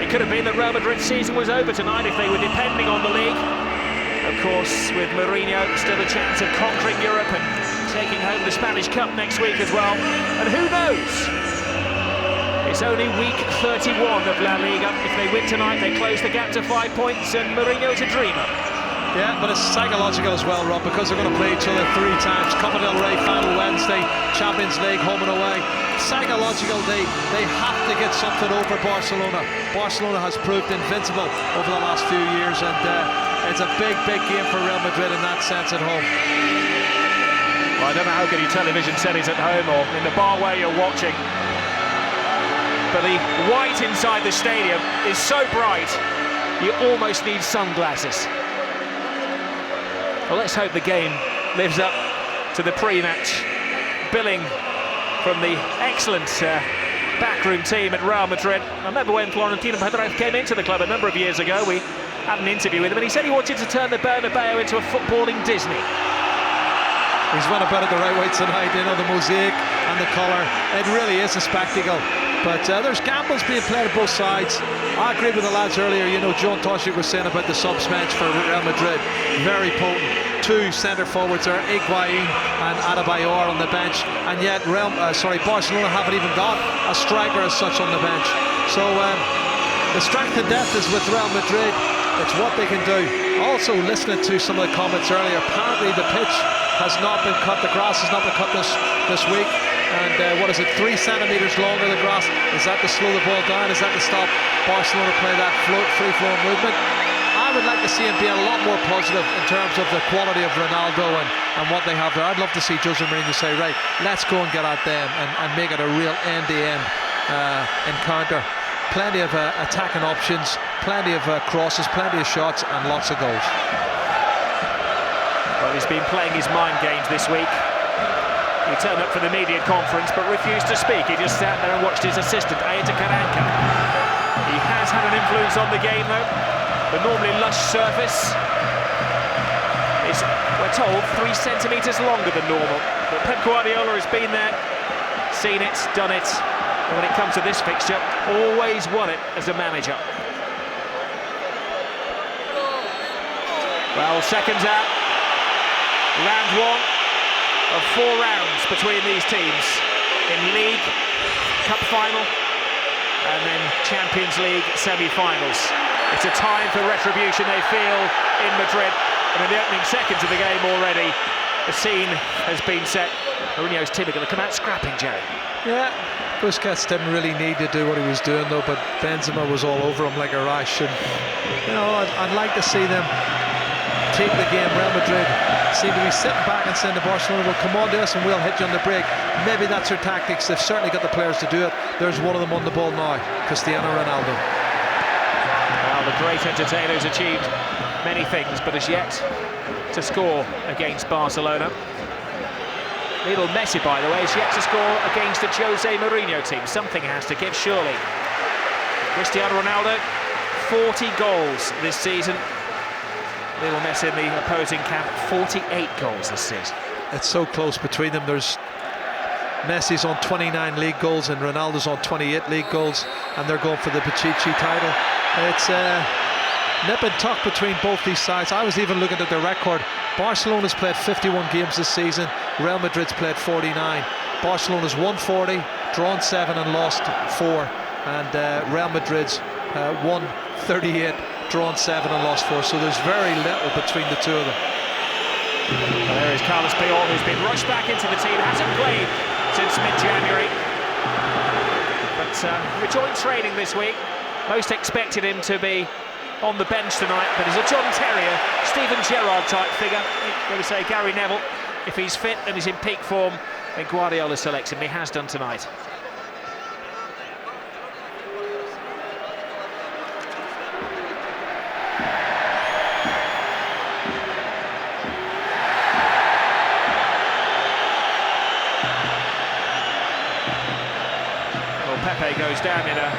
It could have been that Real Madrid's season was over tonight if they were depending on the league. Of course, with Mourinho, still a chance of conquering Europe and taking home the Spanish Cup next week as well. And who knows? It's only week 31 of La Liga. If they win tonight, they close the gap to 5 points, and Mourinho's a dreamer. Yeah, but it's psychological as well, Rob, because they're going to play each other 3 times. Copa del Rey final Wednesday, Champions League home and away. Psychological, they have to get something over Barcelona. Barcelona has proved invincible over the last few years, and it's a big game for Real Madrid in that sense at home. Well, I don't know how good your television set is at home or in the bar where you're watching, but the white inside the stadium is so bright you almost need sunglasses. Well, let's hope the game lives up to the pre-match billing from the excellent backroom team at Real Madrid. I remember when Florentino Perez came into the club a number of years ago, we had an interview with him, and he said he wanted to turn the Bernabeu into a footballing Disney. He's went about it the right way tonight, you know, the mosaic and the colour. It really is a spectacle. But there's gambles being played on both sides. I agreed with the lads earlier, you know, John Toshik was saying about the subs bench for Real Madrid. Very potent. 2 centre forwards there, Higuain and Adebayor on the bench. And yet Barcelona haven't even got a striker as such on the bench. So the strength and depth is with Real Madrid. It's what they can do. Also, listening to some of the comments earlier, apparently the pitch has not been cut, the grass has not been cut this week. And what is it, 3 centimetres longer the grass? Is that to slow the ball down? Is that to stop Barcelona play that free-flowing movement? I would like to see him be a lot more positive in terms of the quality of Ronaldo and what they have there. I'd love to see Jose Mourinho say, right, let's go and get at them and make it a real end-to-end encounter. Plenty of attacking options, plenty of crosses, plenty of shots, and lots of goals. Well, he's been playing his mind games this week. He turned up for the media conference but refused to speak. He just sat there and watched his assistant, Ayeta Karanka. He has had an influence on the game, though. The normally lush surface is, we're told, 3 centimetres longer than normal. But Pep Guardiola has been there, seen it, done it, and when it comes to this fixture, always won it as a manager. Well, seconds out, round 1 of 4 rounds between these teams in League, Cup final, and then Champions League semi-finals. It's a time for retribution, they feel, in Madrid. And in the opening seconds of the game already, the scene has been set. Mourinho's team are going to come out scrapping, Jerry. Yeah, Busquets didn't really need to do what he was doing, though, but Benzema was all over him like a rash. And, you know, I'd like to see them take the game. Real Madrid seem to be sitting back and saying to Barcelona, well, come on to us and we'll hit you on the break. Maybe that's their tactics. They've certainly got the players to do it. There's one of them on the ball now, Cristiano Ronaldo. Well, the great entertainer has achieved many things, but has yet to score against Barcelona. Lionel Messi, by the way, has yet to score against a Jose Mourinho team. Something has to give, surely. Cristiano Ronaldo, 40 goals this season. Lionel Messi in the opposing camp, 48 goals this season. It's so close between them. There's Messi's on 29 league goals and Ronaldo's on 28 league goals, and they're going for the Pichichi title. It's nip and tuck between both these sides. I was even looking at the record. Barcelona's played 51 games this season. Real Madrid's played 49. Barcelona's won 40, drawn 7 and lost 4. And Real Madrid's won 38, drawn 7 and lost 4. So there's very little between the two of them. Well, there is Carlos Puyol, who's been rushed back into the team. Hasn't played since mid-January. But rejoined training this week. Most expected him to be on the bench tonight, but as a John Terrier, Steven Gerrard type figure, I'm going to say Gary Neville, if he's fit and is in peak form, then Guardiola selects him. He has done tonight. Well, Pepe goes down in a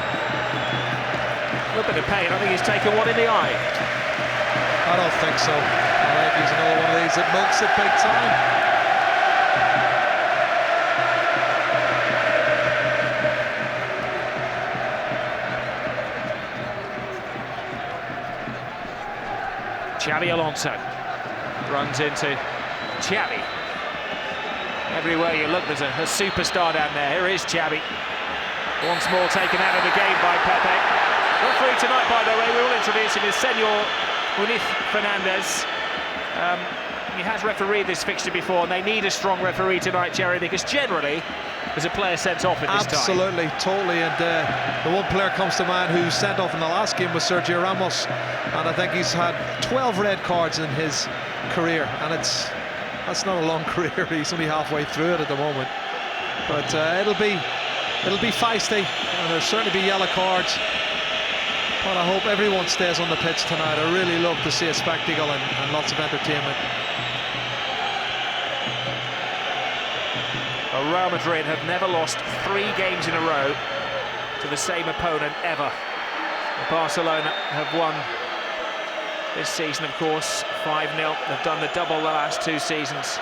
little bit of pain. I think he's taken one in the eye. I don't think so. I think he's another one of these that milks it big time. Xabi Alonso runs into Xavi. Everywhere you look, there's a superstar down there. Here is Xavi. Once more taken out of the game by Pepe. Referee tonight, by the way, we will introduce him, is Senor Munif Fernandez. He has refereed this fixture before, and they need a strong referee tonight, Jerry, because generally there's a player sent off at this time. Absolutely, totally, and the one player comes to mind who was sent off in the last game was Sergio Ramos, and I think he's had 12 red cards in his career, and that's not a long career. He's only halfway through it at the moment, but it'll be feisty, and there'll certainly be yellow cards. But I hope everyone stays on the pitch tonight. I really love to see a spectacle and lots of entertainment. Well, Real Madrid have never lost 3 games in a row to the same opponent ever. Barcelona have won this season, of course, 5-0. They've done the double the last 2 seasons.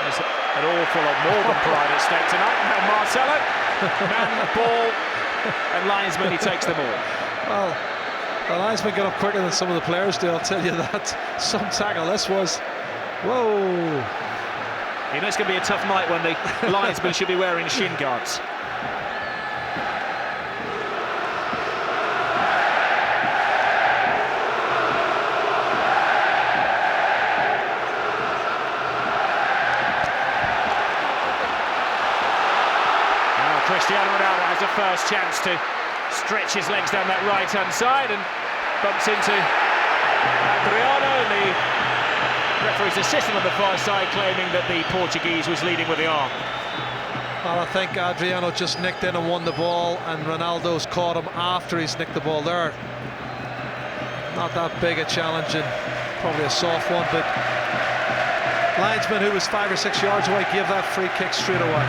There's an awful lot more than pride at stake tonight. Now Marcelo, man, ball, and linesman, he takes them all. Well, the linesman got up quicker than some of the players do, I'll tell you that. Some tackle, this was, whoa. You know it's going to be a tough night when the linesman should be wearing shin guards. Cristiano Ronaldo has a first chance to stretch his legs down that right-hand side and bumps into Adriano, and the referee's assistant on the far side claiming that the Portuguese was leading with the arm. Well, I think Adriano just nicked in and won the ball, and Ronaldo's caught him after he's nicked the ball there. Not that big a challenge, and probably a soft one, but linesman, who was 5 or 6 yards away, gave that free kick straight away.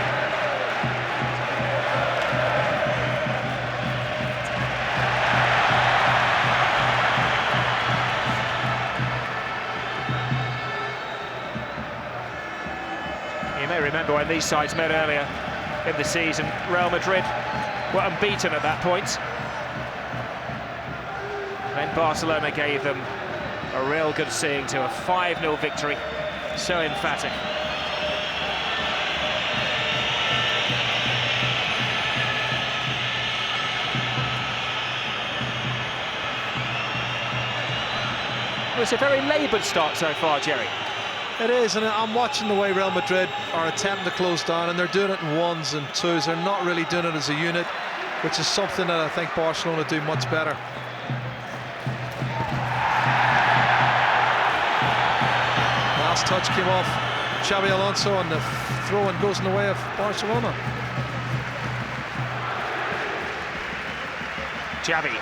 You may remember when these sides met earlier in the season, Real Madrid were unbeaten at that point. Then Barcelona gave them a real good seeing to a 5-0 victory, so emphatic. Well, it's a very laboured start so far, Jerry. It is, and I'm watching the way Real Madrid are attempting to close down, and they're doing it in ones and twos. They're not really doing it as a unit, which is something that I think Barcelona do much better. Last touch came off Xabi Alonso, and the throw-in goes in the way of Barcelona. Xavi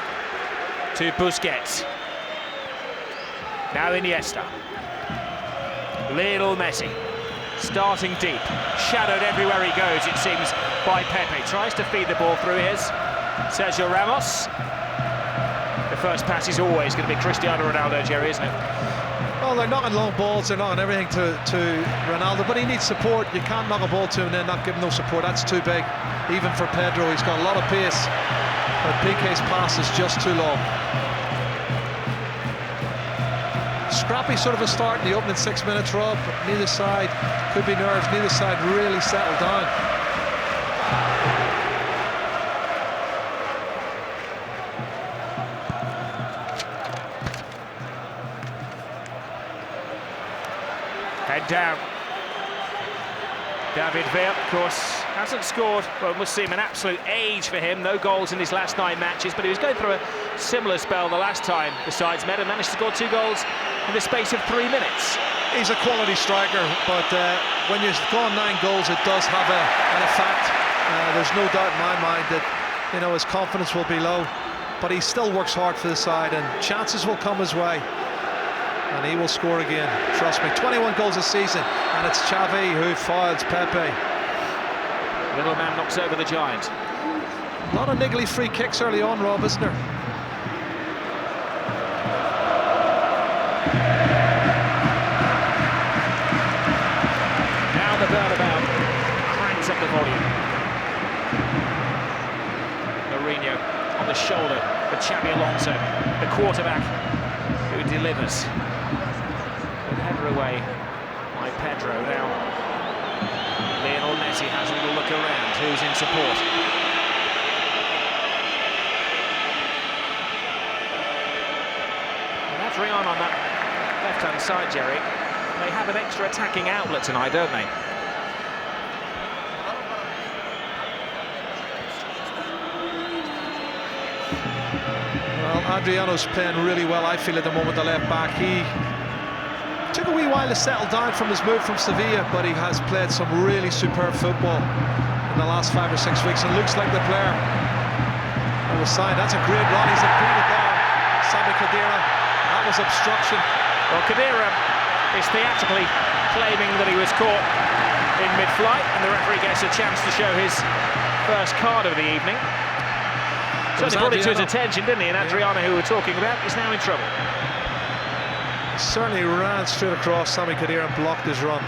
to Busquets. Now Iniesta. Lionel Messi, starting deep, shadowed everywhere he goes, it seems, by Pepe. Tries to feed the ball through. Here's Sergio Ramos. The first pass is always going to be Cristiano Ronaldo, Jerry, isn't it? Well, they're knocking long balls, they're knocking everything to Ronaldo, but he needs support. You can't knock a ball to him and then not give him no support. That's too big, even for Pedro. He's got a lot of pace, but Piqué's pass is just too long. Scrappy sort of a start in the opening 6 minutes, Rob. Neither side, could be nerves, neither side really settled down. Head down. David Villa, of course, hasn't scored. Well, it must seem an absolute age for him. No goals in his last 9 matches, but he was going through a similar spell the last time. Besides, Meda managed to score 2 goals in the space of 3 minutes. He's a quality striker, but when you're scoring 9 goals, it does have an effect. There's no doubt in my mind that, you know, his confidence will be low, but he still works hard for the side, and chances will come his way. And he will score again, trust me. 21 goals a season, and it's Xavi who fouls Pepe. Little man knocks over the giant. A lot of niggly free kicks early on, Rob, isn't there? Now the Bernabeu cranks up the volume. Mourinho on the shoulder for Xabi Alonso, the quarterback who delivers. With header away by Pedro. Now Lionel Messi has a little look around. Who's in support? And Adriano on that left-hand side, Jerry. They have an extra attacking outlet tonight, don't they? Well, Adriano's playing really well, I feel, at the moment, the left back. He took a wee while to settle down from his move from Sevilla, but he has played some really superb football in the last 5 or 6 weeks, and looks like the player that was signed. That's a great run. He's a beat there. Sami Khedira. That was obstruction. Well, Khedira is theatrically claiming that he was caught in mid-flight, and the referee gets a chance to show his first card of the evening. Certainly brought it to his attention, didn't he? And Adriano, who we're talking about, is now in trouble. He certainly ran straight across Sami Khedira and blocked his run.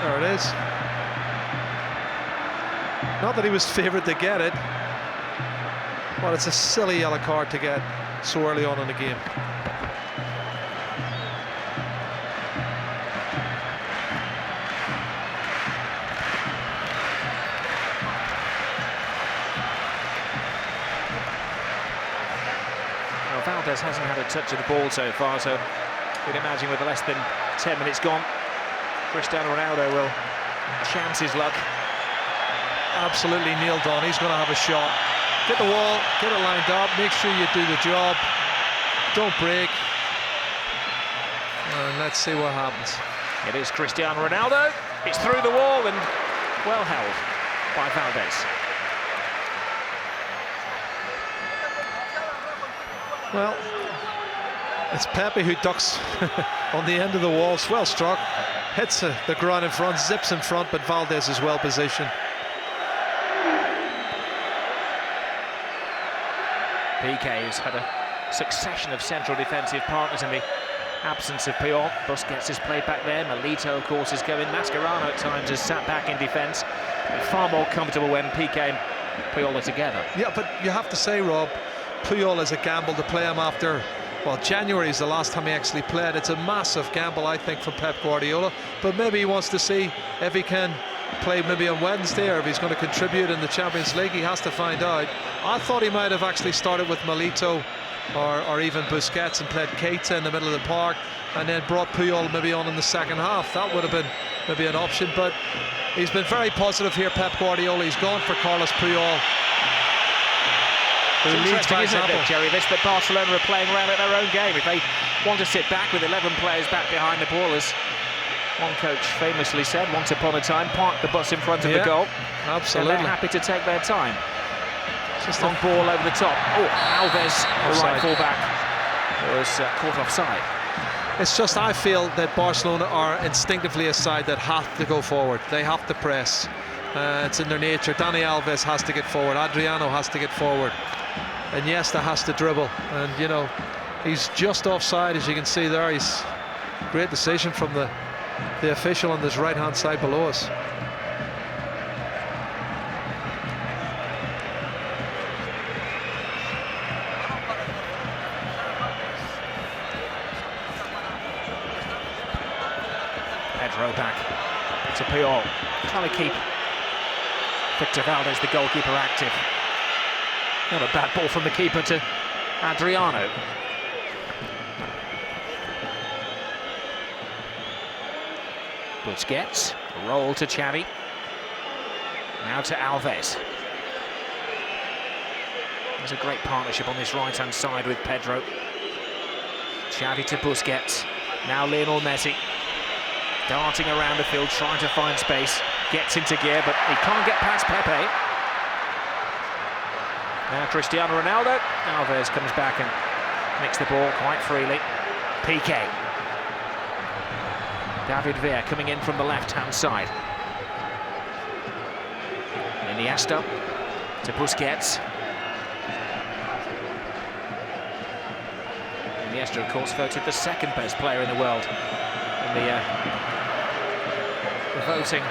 There it is. Not that he was favoured to get it, but it's a silly yellow card to get so early on in the game. Valdez hasn't had a touch of the ball so far, so you'd imagine with less than 10 minutes gone, Cristiano Ronaldo will chance his luck. Absolutely nailed on. He's going to have a shot. Get the wall, get it lined up, make sure you do the job, don't break, and let's see what happens. It is Cristiano Ronaldo. It's through the wall and well held by Valdez. Well, it's Pepe who ducks on the end of the wall. Well struck, hits the ground in front, zips in front, but Valdez is well positioned. Piqué has had a succession of central defensive partners in the absence of Puyol. Busquets has played back there. Milito, of course, is going. Mascherano at times has sat back in defence. Far more comfortable when Piqué and Puyol are together. Yeah, but you have to say, Rob, Puyol is a gamble to play him after, well, January is the last time he actually played. It's a massive gamble, I think, from Pep Guardiola, but maybe he wants to see if he can play maybe on Wednesday, or if he's going to contribute in the Champions League. He has to find out. I thought he might have actually started with Milito or even Busquets and played Keita in the middle of the park and then brought Puyol maybe on in the second half. That would have been maybe an option, but he's been very positive here, Pep Guardiola. He's gone for Carlos Puyol. It's interesting, isn't it, Jerry, this, that Barcelona are playing around at their own game. If they want to sit back with 11 players back behind the ball, as one coach famously said once upon a time, park the bus in front of the goal. Absolutely. And they're happy to take their time. Just long ball over the top. Oh, Alves, the right full-back, was caught offside. It's just, I feel that Barcelona are instinctively a side that have to go forward. They have to press. It's in their nature. Dani Alves has to get forward. Adriano has to get forward. Iniesta has to dribble, and you know, he's just offside, as you can see there. He's great decision from the official on this right hand side below us. Pedro back to Puyol, trying to keep Victor Valdez, the goalkeeper, active. Not a bad ball from the keeper to Adriano. Busquets, roll to Xavi. Now to Alves. There's a great partnership on this right-hand side with Pedro. Xavi to Busquets. Now Lionel Messi. Darting around the field, trying to find space. Gets into gear, but he can't get past Pepe. Now Cristiano Ronaldo. Alves comes back and nicks the ball quite freely. Piqué. David Villa coming in from the left-hand side. Iniesta to Busquets. Iniesta, of course, voted the second best player in the world in the voting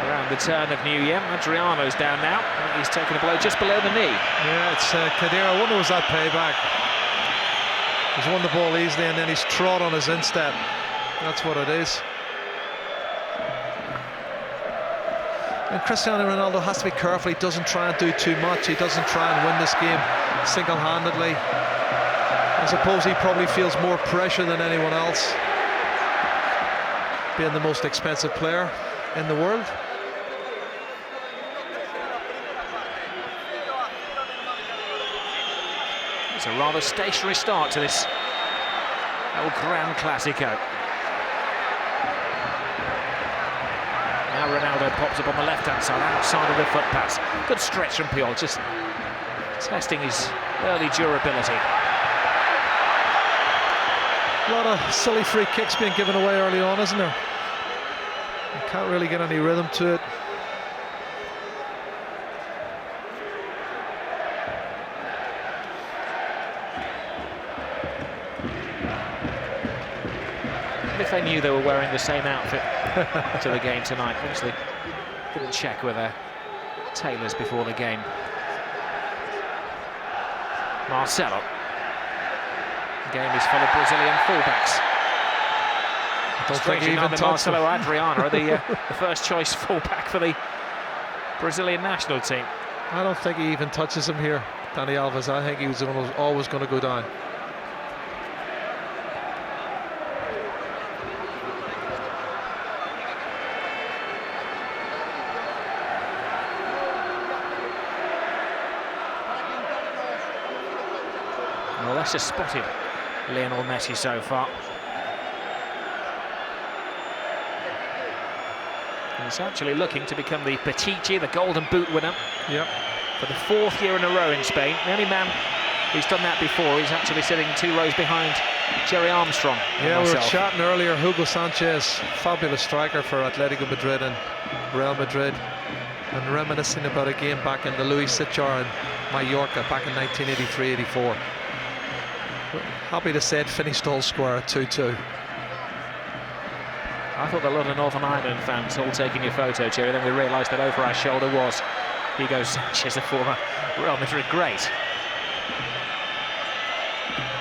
around the turn of New Year. Adriano's down now. He's taken a blow just below the knee. Yeah, it's Khedira. I wonder, was that payback? He's won the ball easily and then he's trod on his instep. That's what it is. And Cristiano Ronaldo has to be careful. He doesn't try and do too much. He doesn't try and win this game single-handedly. I suppose he probably feels more pressure than anyone else, being the most expensive player in the world. It's a rather stationary start to this El Gran Clasico. Now Ronaldo pops up on the left-hand side, outside of the foot pass. Good stretch from Puyol, just testing his early durability. A lot of silly free kicks being given away early on, isn't there? You can't really get any rhythm to it. If they knew they were wearing the same outfit to the game tonight, obviously didn't check with their tailors before the game. Marcelo. The game is full of Brazilian fullbacks. Don't think he even Marcelo Adriano are the first choice fullback for the Brazilian national team. I don't think he even touches him here, Dani Alves. I think he was always going to go down. Well, that's just spotted Lionel Messi so far. He's actually looking to become the Pichichi, the Golden Boot winner. Yep. For the 4th year in a row in Spain. The only man who's done that before, he's actually sitting 2 rows behind Jerry Armstrong. Yeah, we were chatting earlier. Hugo Sanchez, fabulous striker for Atletico Madrid and Real Madrid, and reminiscing about a game back in the Luis Sitjar in Mallorca back in 1983-84. Happy to say it finished all square at 2-2. I thought a lot of Northern Ireland fans all taking your photo, Jerry. Then we realised that over our shoulder was Hugo Sanchez, a former Real Madrid great.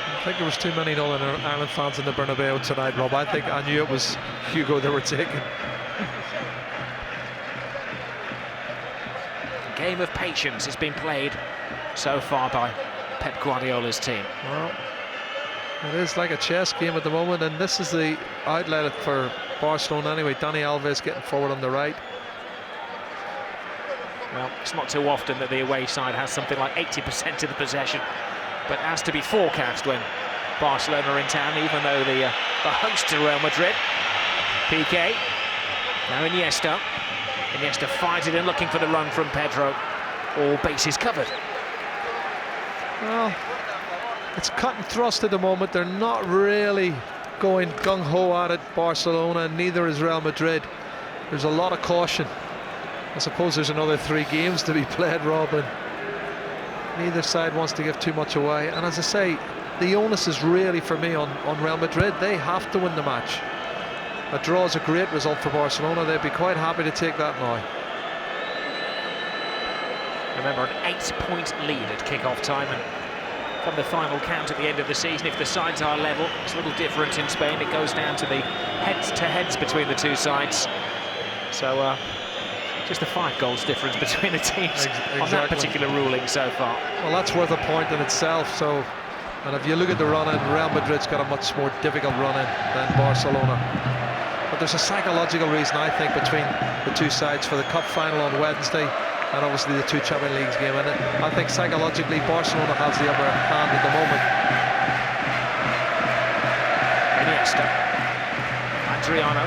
I think there was too many Northern Ireland fans in the Bernabeu tonight, Rob. I knew it was Hugo they were taking. A game of patience has been played so far by Pep Guardiola's team. Well, it is like a chess game at the moment, and this is the outlet for Barcelona anyway. Dani Alves getting forward on the right. Well, it's not too often that the away side has something like 80% of the possession, but has to be forecast when Barcelona are in town, even though the hosts are Real Madrid. Piqué, now Iniesta. Iniesta finds it in, looking for the run from Pedro. All bases covered. Well, it's cut and thrust at the moment. They're not really going gung-ho at it, Barcelona, and neither is Real Madrid. There's a lot of caution. I suppose there's another 3 games to be played, Rob, and neither side wants to give too much away. And as I say, the onus is really, for me, on Real Madrid. They have to win the match. A draw is a great result for Barcelona. They'd be quite happy to take that now. Remember, an 8-point lead at kick-off time, and from the final count at the end of the season, if the sides are level, it's a little different in Spain. It goes down to the heads-to-heads between the two sides. So just a 5 goals difference between the teams on that particular ruling so far. Well, that's worth a point in itself. So, and if you look at the run-in, Real Madrid's got a much more difficult run-in than Barcelona. But there's a psychological reason, I think, between the two sides for the cup final on Wednesday and obviously the 2 Champions League games. And I think psychologically Barcelona has the upper hand at the moment. Iniesta, Adriano.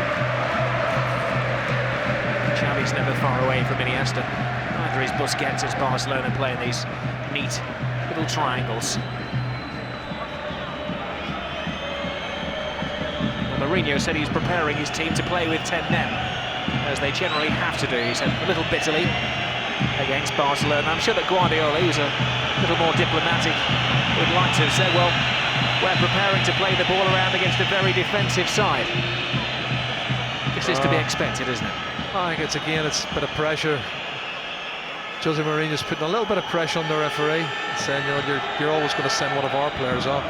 Xavi's never far away from Iniesta. Neither is Busquets, as Barcelona playing these neat little triangles. Well, Mourinho said he's preparing his team to play with 10 men, as they generally have to do. He said a little bitterly against Barcelona. I'm sure that Guardiola, who's a little more diplomatic, would like to have said, well, we're preparing to play the ball around against a very defensive side. This is to be expected, isn't it? I think it's a bit of pressure. Jose Mourinho's putting a little bit of pressure on the referee, saying, you know, you're always going to send one of our players off.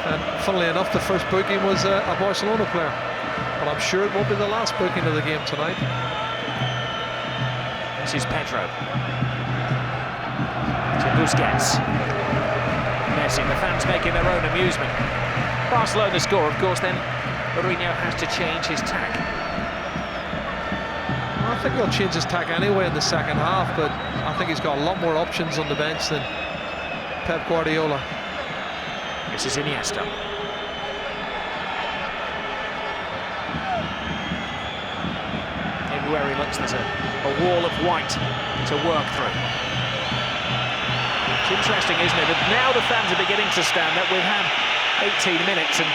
And funnily enough, the first booking was a Barcelona player. But I'm sure it won't be the last booking of the game tonight. This is Pedro. To Busquets. Messi, the fans making their own amusement. Barcelona score, of course, then Mourinho has to change his tack. Well, I think he'll change his tack anyway in the second half, but I think he's got a lot more options on the bench than Pep Guardiola. This is Iniesta. Everywhere he looks, there's a wall of white to work through. It's interesting, isn't it, that now the fans are beginning to stand up. We've had 18 minutes, and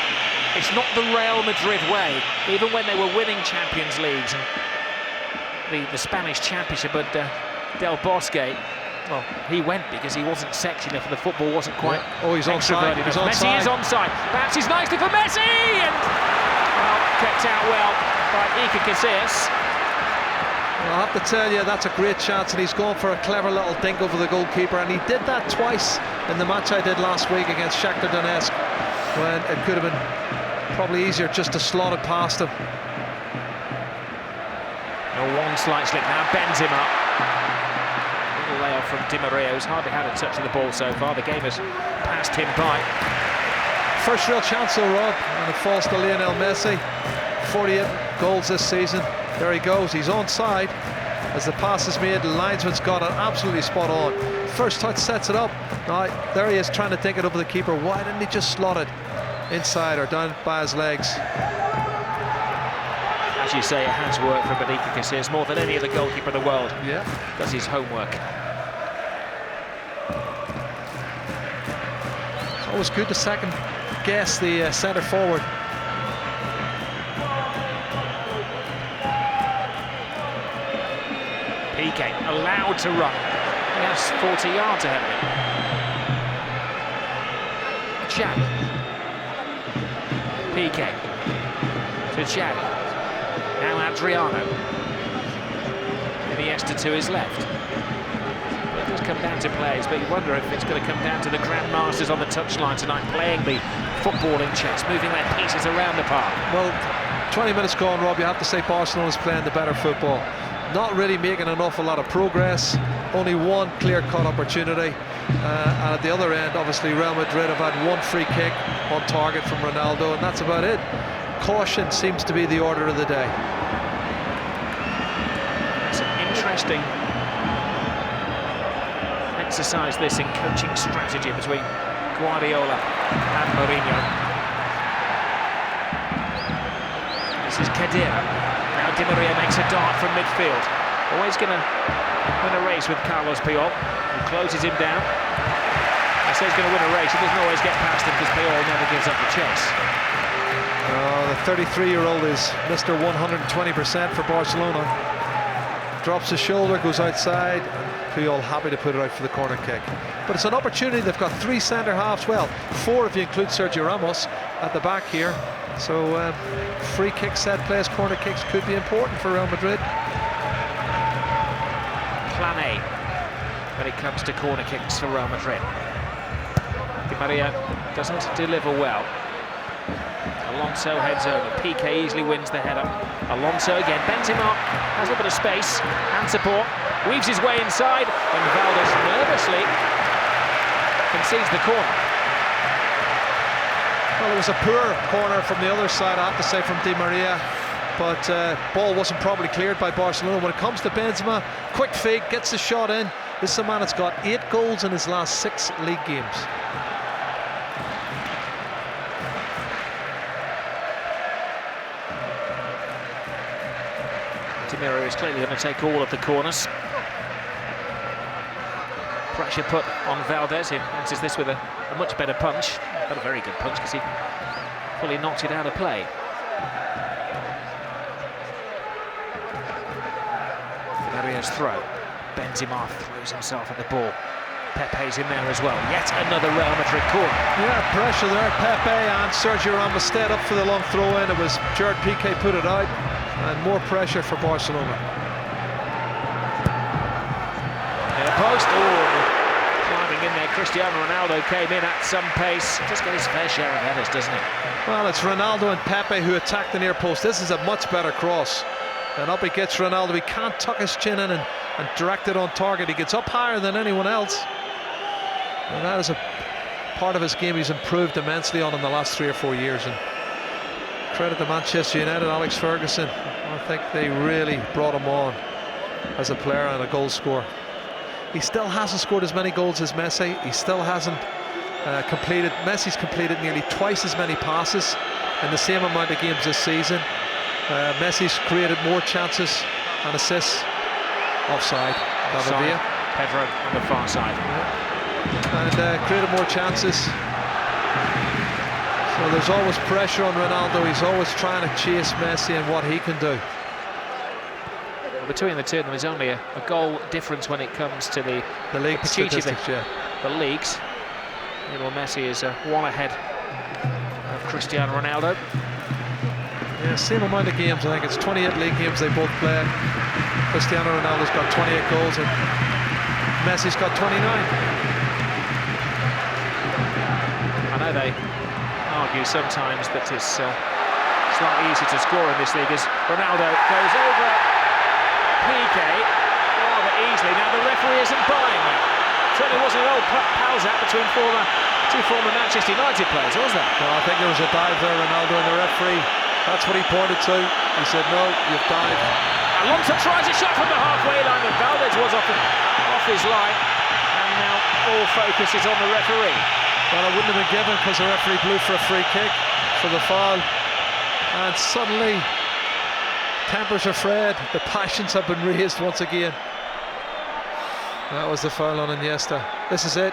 it's not the Real Madrid way, even when they were winning Champions Leagues and the Spanish Championship. But Del Bosque, well, he went because he wasn't sexy enough and the football wasn't quite he's onside. Messi is onside. Bounces nicely for Messi, and kept out well by Iker Casillas. I have to tell you, that's a great chance, and he's gone for a clever little dink over the goalkeeper, and he did that twice in the match I did last week against Shakhtar Donetsk, when it could have been probably easier just to slot it past him. One slight slip now, Benzema. Little layoff from Di Maria, who's hardly had a touch of the ball so far. The game has passed him by. First real chance though, Rob, and it falls to Lionel Messi. 48 goals this season. There he goes, he's onside as the pass is made. The linesman's got it absolutely spot on. First touch sets it up. Now there he is trying to dink it over the keeper. Why didn't he just slot it inside or down by his legs? As you say, it has worked for Iker Casillas more than any other goalkeeper in the world. Yeah, does his homework. It's always good to second guess the centre forward. Piqué allowed to run. He has 40 yards ahead of him. Xavi. Piqué to Xavi. Now Adriano. Iniesta to his left. It does come down to players, but you wonder if it's going to come down to the grandmasters on the touchline tonight, playing the footballing chess, moving their pieces around the park. Well, 20 minutes gone, Rob, you have to say Barcelona's playing the better football. Not really making an awful lot of progress, only one clear-cut opportunity, and at the other end, obviously, Real Madrid have had one free kick on target from Ronaldo, and that's about it. Caution seems to be the order of the day. It's an interesting exercise, this, in coaching strategy between Guardiola and Mourinho. This is Khedira. Now Di Maria makes a dart from midfield. Always going to win a race with Carlos Puyol, who closes him down. I say he's going to win a race, he doesn't always get past him because Puyol never gives up the chase. The 33-year-old is Mr. 120% for Barcelona. Drops his shoulder, goes outside. Puyol happy to put it out for the corner kick. But it's an opportunity. They've got three centre-halves, well, four if you include Sergio Ramos at the back here. So free kick, set plays, corner kicks could be important for Real Madrid. Plan A when it comes to corner kicks for Real Madrid. Di Maria doesn't deliver well. Alonso heads over. Piqué easily wins the header. Alonso again. Benzema has a little bit of space and support. Weaves his way inside, and Valdez nervously concedes the corner. Well, it was a poor corner from the other side, I have to say, from Di Maria. But ball wasn't properly cleared by Barcelona. When it comes to Benzema, quick feed, gets the shot in. This is a man that's got 8 goals in his last 6 league games. Di Maria is clearly going to take all of the corners. Pressure put on Valdez. He answers this with a much better punch. But a very good punch because he fully knocked it out of play. Di Maria's throw. Benzema throws himself at the ball. Pepe's in there as well. Yet another Real Madrid corner. Yeah, pressure there. Pepe and Sergio Ramos stayed up for the long throw-in. It was Gerard Piqué put it out. And more pressure for Barcelona. Near post. Oh, climbing in there Cristiano Ronaldo came in at some pace. Just get his fair share of headers, doesn't he? Well, it's Ronaldo and Pepe who attack the near post. This is a much better cross. And up he gets Ronaldo. He can't tuck his chin in and direct it on target. He gets up higher than anyone else. And that is a part of his game he's improved immensely on in the last 3 or 4 years. And credit to Manchester United, Alex Ferguson. I think they really brought him on as a player and a goal scorer. He still hasn't scored as many goals as Messi. He still hasn't Messi's completed nearly twice as many passes in the same amount of games this season. Messi's created more chances and assists. Offside. Offside. Pedro on the far side. And created more chances. So there's always pressure on Ronaldo. He's always trying to chase Messi and what he can do. Well, between the two of them, there's only a goal difference when it comes to the league statistics, the leagues. Lionel Messi is one ahead of Cristiano Ronaldo. Yeah, same amount of games. I think it's 28 league games they both played. Cristiano Ronaldo's got 28 goals and Messi's got 29. I know they argue sometimes that it's slightly easier to score in this league as Ronaldo goes over Piqué rather easily. Now the referee isn't buying that. Certainly wasn't an old pals out between two former Manchester United players, was there? No, I think there was a dive there, Ronaldo, and the referee, that's what he pointed to. He said, no, you've dived. Alonso tries a shot from the halfway line, and Valdez was off his line. And now all focus is on the referee. Well, it wouldn't have been given because the referee blew for a free kick for the foul. And suddenly, tempers are frayed. The passions have been raised once again. That was the foul on Iniesta. This is it.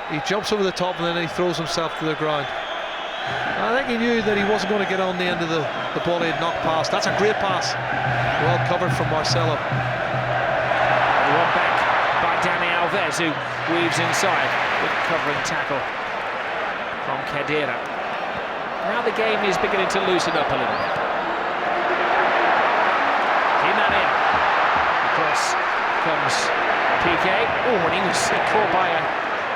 He jumps over the top and then he throws himself to the ground. I think he knew that he wasn't going to get on the end of the ball he had knocked past. That's a great pass. Well covered from Marcelo. One back by Dani Alves, who weaves inside with a covering tackle from Khedira. Now the game is beginning to loosen up a little bit. Di Maria. Across comes Piqué. Oh, and he was caught by a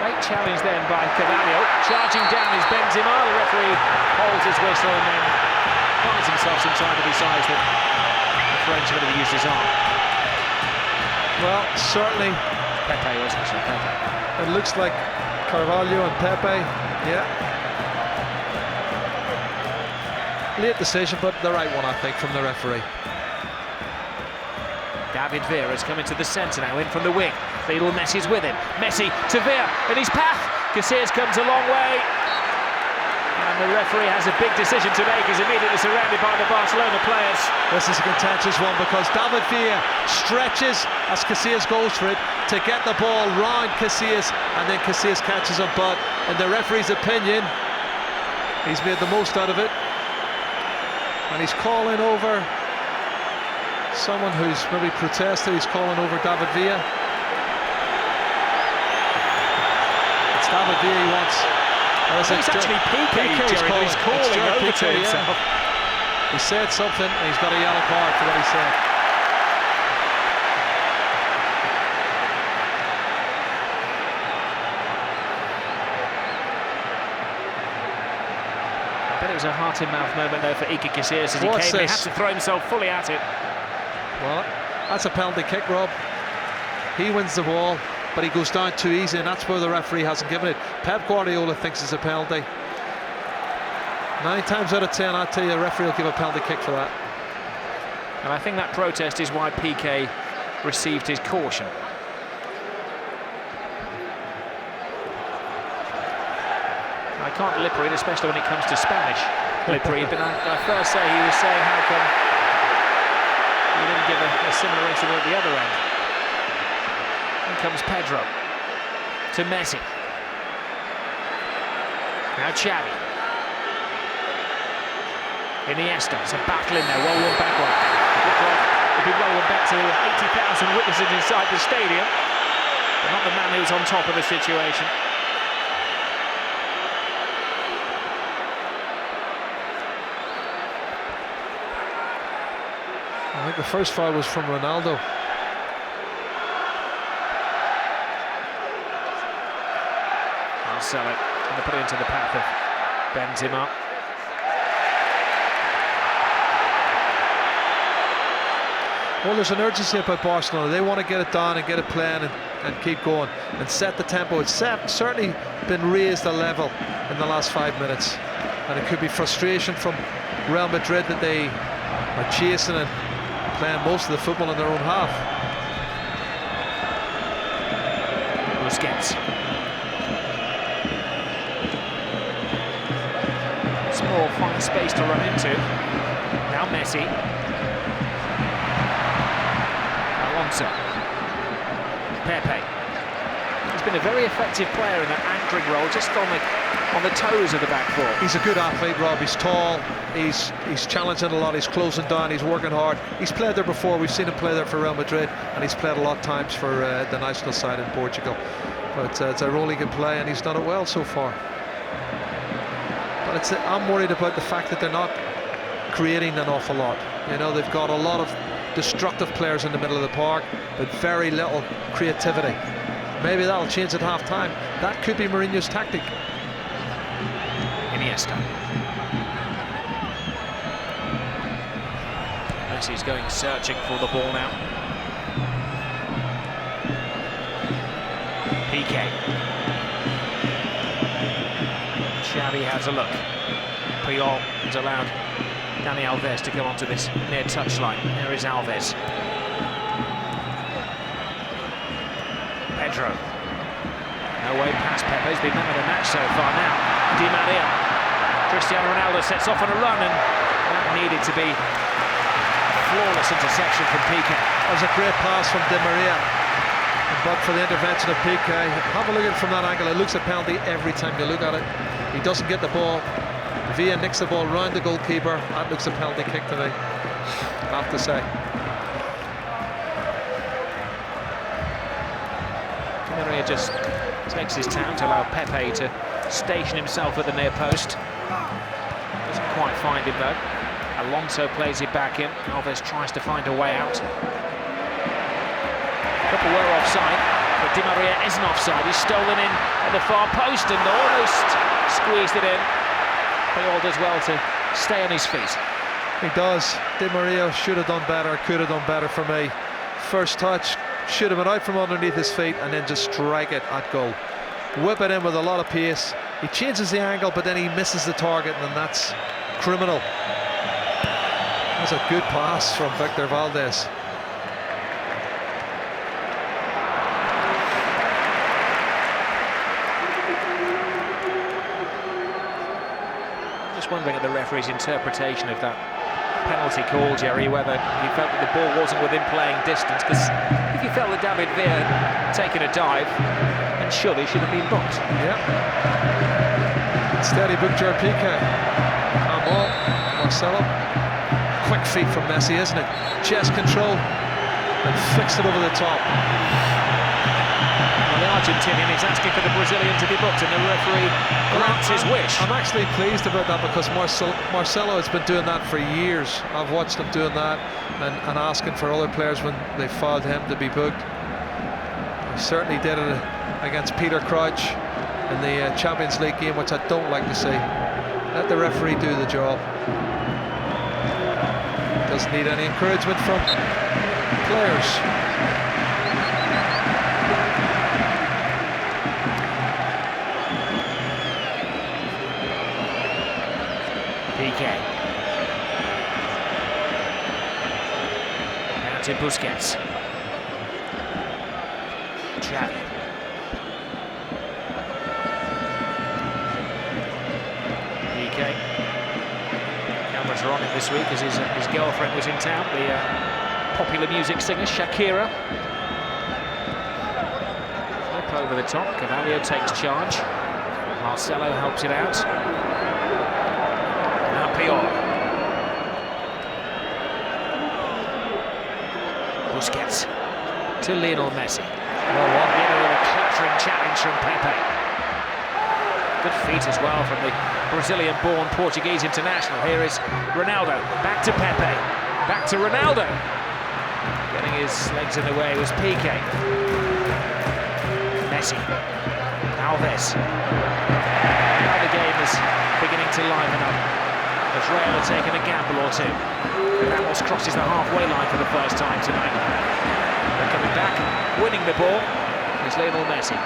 great challenge then by Carvalho. Charging down is Benzema. The referee holds his whistle and then finds himself some time to decide that the Frenchman had used his arm. Well, certainly. Pepe, wasn't it? Pepe. It looks like Carvalho and Pepe. Yeah. Late decision, but the right one, I think, from the referee. David Vera's coming to the centre now, in from the wing. Lionel Messi's with him. Messi to Vera in his path. Casillas comes a long way. And the referee has a big decision to make. He's immediately surrounded by the Barcelona players. This is a contentious one because David Villa stretches as Casillas goes for it to get the ball round Casillas, and then Casillas catches him. But in the referee's opinion, he's made the most out of it. And he's calling over someone who's maybe protested. He's calling over David Villa. It's David Villa he wants. It's actually Piqué who's calling over to himself. Yeah. He said something and he's got a yellow card for what he said. I bet it was a heart-in-mouth moment there for Iker Casillas as he came in. He had to throw himself fully at it. Well, that's a penalty kick, Rob. He wins the ball, but he goes down too easy, and that's where the referee hasn't given it. Pep Guardiola thinks it's a penalty. 9 times out of 10, I tell you, the referee will give a penalty kick for that. And I think that protest is why Piqué received his caution. I can't lip read, especially when it comes to Spanish lip read, but I first say he was saying how come he didn't give a similar incident at the other end. In comes Pedro to Messi. Now Xavi. Iniesta, it's a battle in there, well won back one. Looked like it'd be well won back to 80,000 witnesses inside the stadium, but not the man who's on top of the situation. I think the first foul was from Ronaldo. Marcelo going to put it into the path of Benzema. Well, there's an urgency about Barcelona. They want to get it done and get it playing and keep going and set the tempo. It's certainly been raised a level in the last 5 minutes, and it could be frustration from Real Madrid that they are chasing and playing most of the football in their own half. Busquets. Small, fine space to run into. Now Messi. Alonso. Pepe. He's been a very effective player in that anchoring role, just on the toes of the back four. He's a good athlete, Rob. He's tall. He's challenging a lot. He's closing down. He's working hard. He's played there before. We've seen him play there for Real Madrid, and he's played a lot of times for the national side in Portugal. But it's a role he can play, and he's done it well so far. But I'm worried about the fact that they're not creating an awful lot. You know, they've got a lot of destructive players in the middle of the park, but very little creativity. Maybe that'll change at half-time. That could be Mourinho's tactic. Iniesta. Messi's going searching for the ball now. Piqué. Xavi has a look. Puyol has allowed Dani Alves to go onto this near touchline. There is Alves. Pedro. No way past Pepe's been man of the match so far now. Di Maria. Cristiano Ronaldo sets off on a run, and that needed to be a flawless interception from Piqué. That was a great pass from Di Maria, but for the intervention of Piqué, have a look at it from that angle. It looks a penalty every time you look at it. He doesn't get the ball. Villa nicks the ball round the goalkeeper. That looks a penalty kick to me, I have to say. Di Maria just takes his time to allow Pepe to station himself at the near post. Doesn't quite find him though. Alonso plays it back in. Alves tries to find a way out. Couple were offside, but Di Maria isn't offside. He's stolen in at the far post and almost squeezed it in. Puyol does well to stay on his feet. He does. Di Maria should have done better, could have done better for me. First touch, should have been out from underneath his feet and then just strike it at goal. Whip it in with a lot of pace. He changes the angle, but then he misses the target, and that's criminal. That's a good pass from Victor Valdés. Just wondering at the referee's interpretation of that penalty call, Jerry, whether he felt that the ball wasn't within playing distance, because if you felt that David Villa had taken a dive, then surely should have been booked. Yep. Instead he booked Gerard Piqué. Marcelo. Quick feet from Messi, isn't it? Chest control and flicks it over the top. Well, the Argentinian is asking for the Brazilian to be booked, and the referee grants his wish. I'm actually pleased about that, because Marcelo has been doing that for years. I've watched him doing that and asking for other players when they fouled him to be booked. He certainly did it against Peter Crouch in the Champions League game, which I don't like to see. Let the referee do the job. Doesn't need any encouragement from players. Piqué. Now to Busquets. Xavi. Piqué. Cameras are on him this week as his girlfriend was in town, the popular music singer Shakira. Flip over the top. Carvalho takes charge. Marcelo helps it out. Now Puyol. Busquets to Lionel Messi. Well, a cluttering challenge from Pepe. Good feet as well from the Brazilian-born Portuguese international. Here is Ronaldo, back to Pepe, back to Ronaldo. Getting his legs in the way was Piqué. Messi, Alves. Now the game is beginning to liven up, as Real are taking a gamble or two. Ramos crosses the halfway line for the first time tonight. They're coming back, winning the ball is Lionel Messi.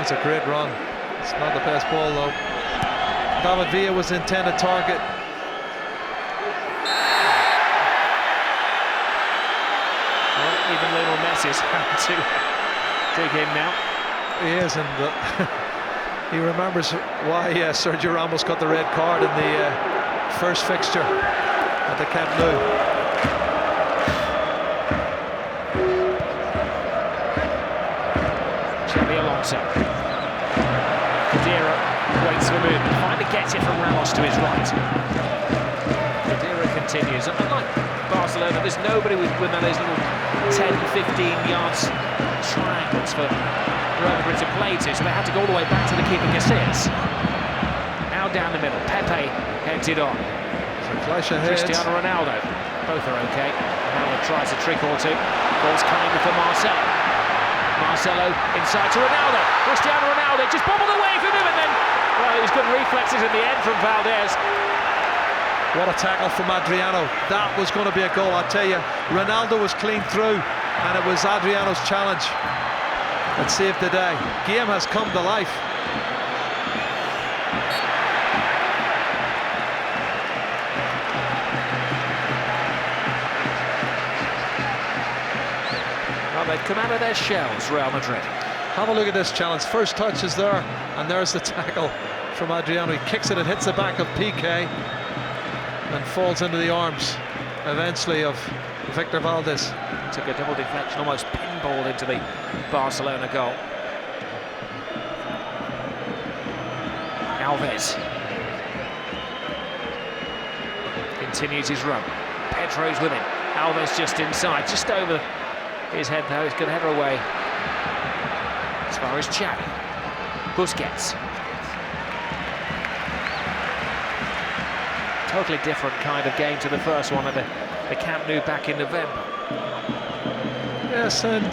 It's a great run. It's not the best ball though. David Villa was intended target. Well, even Lionel Messi's having to dig in now. He is, and he remembers why Sergio Ramos got the red card in the first fixture at the Camp Nou. Xabi Alonso. Khedira waits for movement, finally gets it from Ramos to his right. Khedira continues, and unlike Barcelona, there's nobody with those little 10-15 yards triangles for Real Madrid to play to, so they had to go all the way back to the keeper Casillas. Now down the middle, Pepe heads it on. Cristiano Ronaldo, both are okay. Ronaldo tries a trick or two, ball's coming for Marcelo. Marcelo inside to Ronaldo. Cristiano Ronaldo just bobbled away from him, and then, well, it was good reflexes in the end from Valdez. What a tackle from Adriano. That was going to be a goal, I tell you. Ronaldo was clean through, and it was Adriano's challenge that saved the day. Game has come to life. Well, they've come out of their shells, Real Madrid. Have a look at this challenge. First touch is there, and there's the tackle from Adriano. He kicks it, it hits the back of Piqué, and falls into the arms, eventually, of Victor Valdez. Took a double deflection, almost pinballed into the Barcelona goal. Alves continues his run. Pedro's with him. Alves just inside, just over his head though. He's going to head her away as far as Xavi. Busquets. Totally different kind of game to the first one at the Camp Nou back in November. Yes, and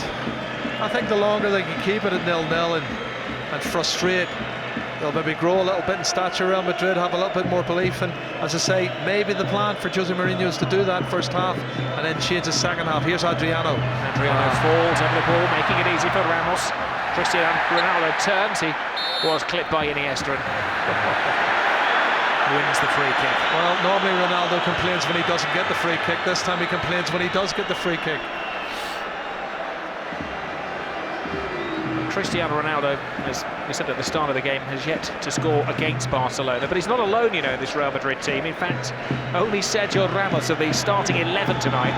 I think the longer they can keep it at 0-0 and frustrate, they'll maybe grow a little bit in stature. Real Madrid have a little bit more belief, and as I say, maybe the plan for Jose Mourinho is to do that first half and then change the second half. Here's Adriano. Adriano falls over the ball, making it easy for Ramos. Cristiano Ronaldo turns, he was clipped by Iniesta and wins the free kick. Well, normally Ronaldo complains when he doesn't get the free kick. This time he complains when he does get the free kick. Cristiano Ronaldo, as we said at the start of the game, has yet to score against Barcelona, but he's not alone, you know, in this Real Madrid team. In fact, only Sergio Ramos of the starting 11 tonight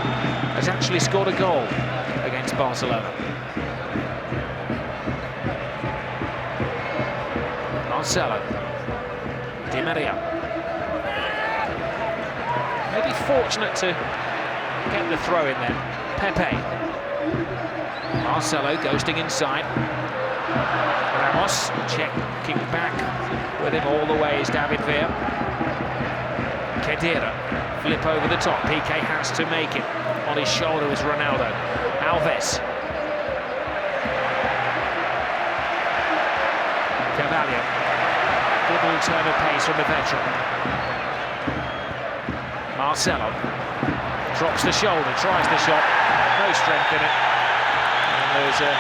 has actually scored a goal against Barcelona. Marcelo. Di Maria. Maybe fortunate to get the throw in there. Pepe. Marcelo ghosting inside. Ramos checking back with him all the way is David Villa. Khedira. Flip over the top. Piqué has to make it. On his shoulder is Ronaldo. Alves. Carvalho. Good turn of pace from the veteran. Marcelo drops the shoulder, tries the shot, no strength in it. And there's a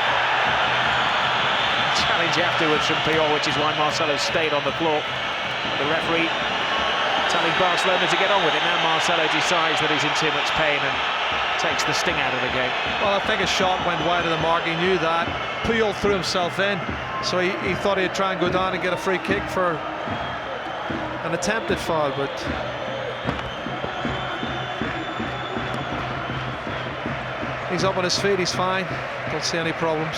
challenge afterwards from Puyol, which is why Marcelo stayed on the floor. The referee telling Barcelona to get on with it. Now Marcelo decides that he's in too much pain and takes the sting out of the game. Well, I think a shot went wide of the mark. He knew that. Puyol threw himself in, so he thought he'd try and go down and get a free kick for an attempted foul, but he's up on his feet, he's fine. Don't see any problems.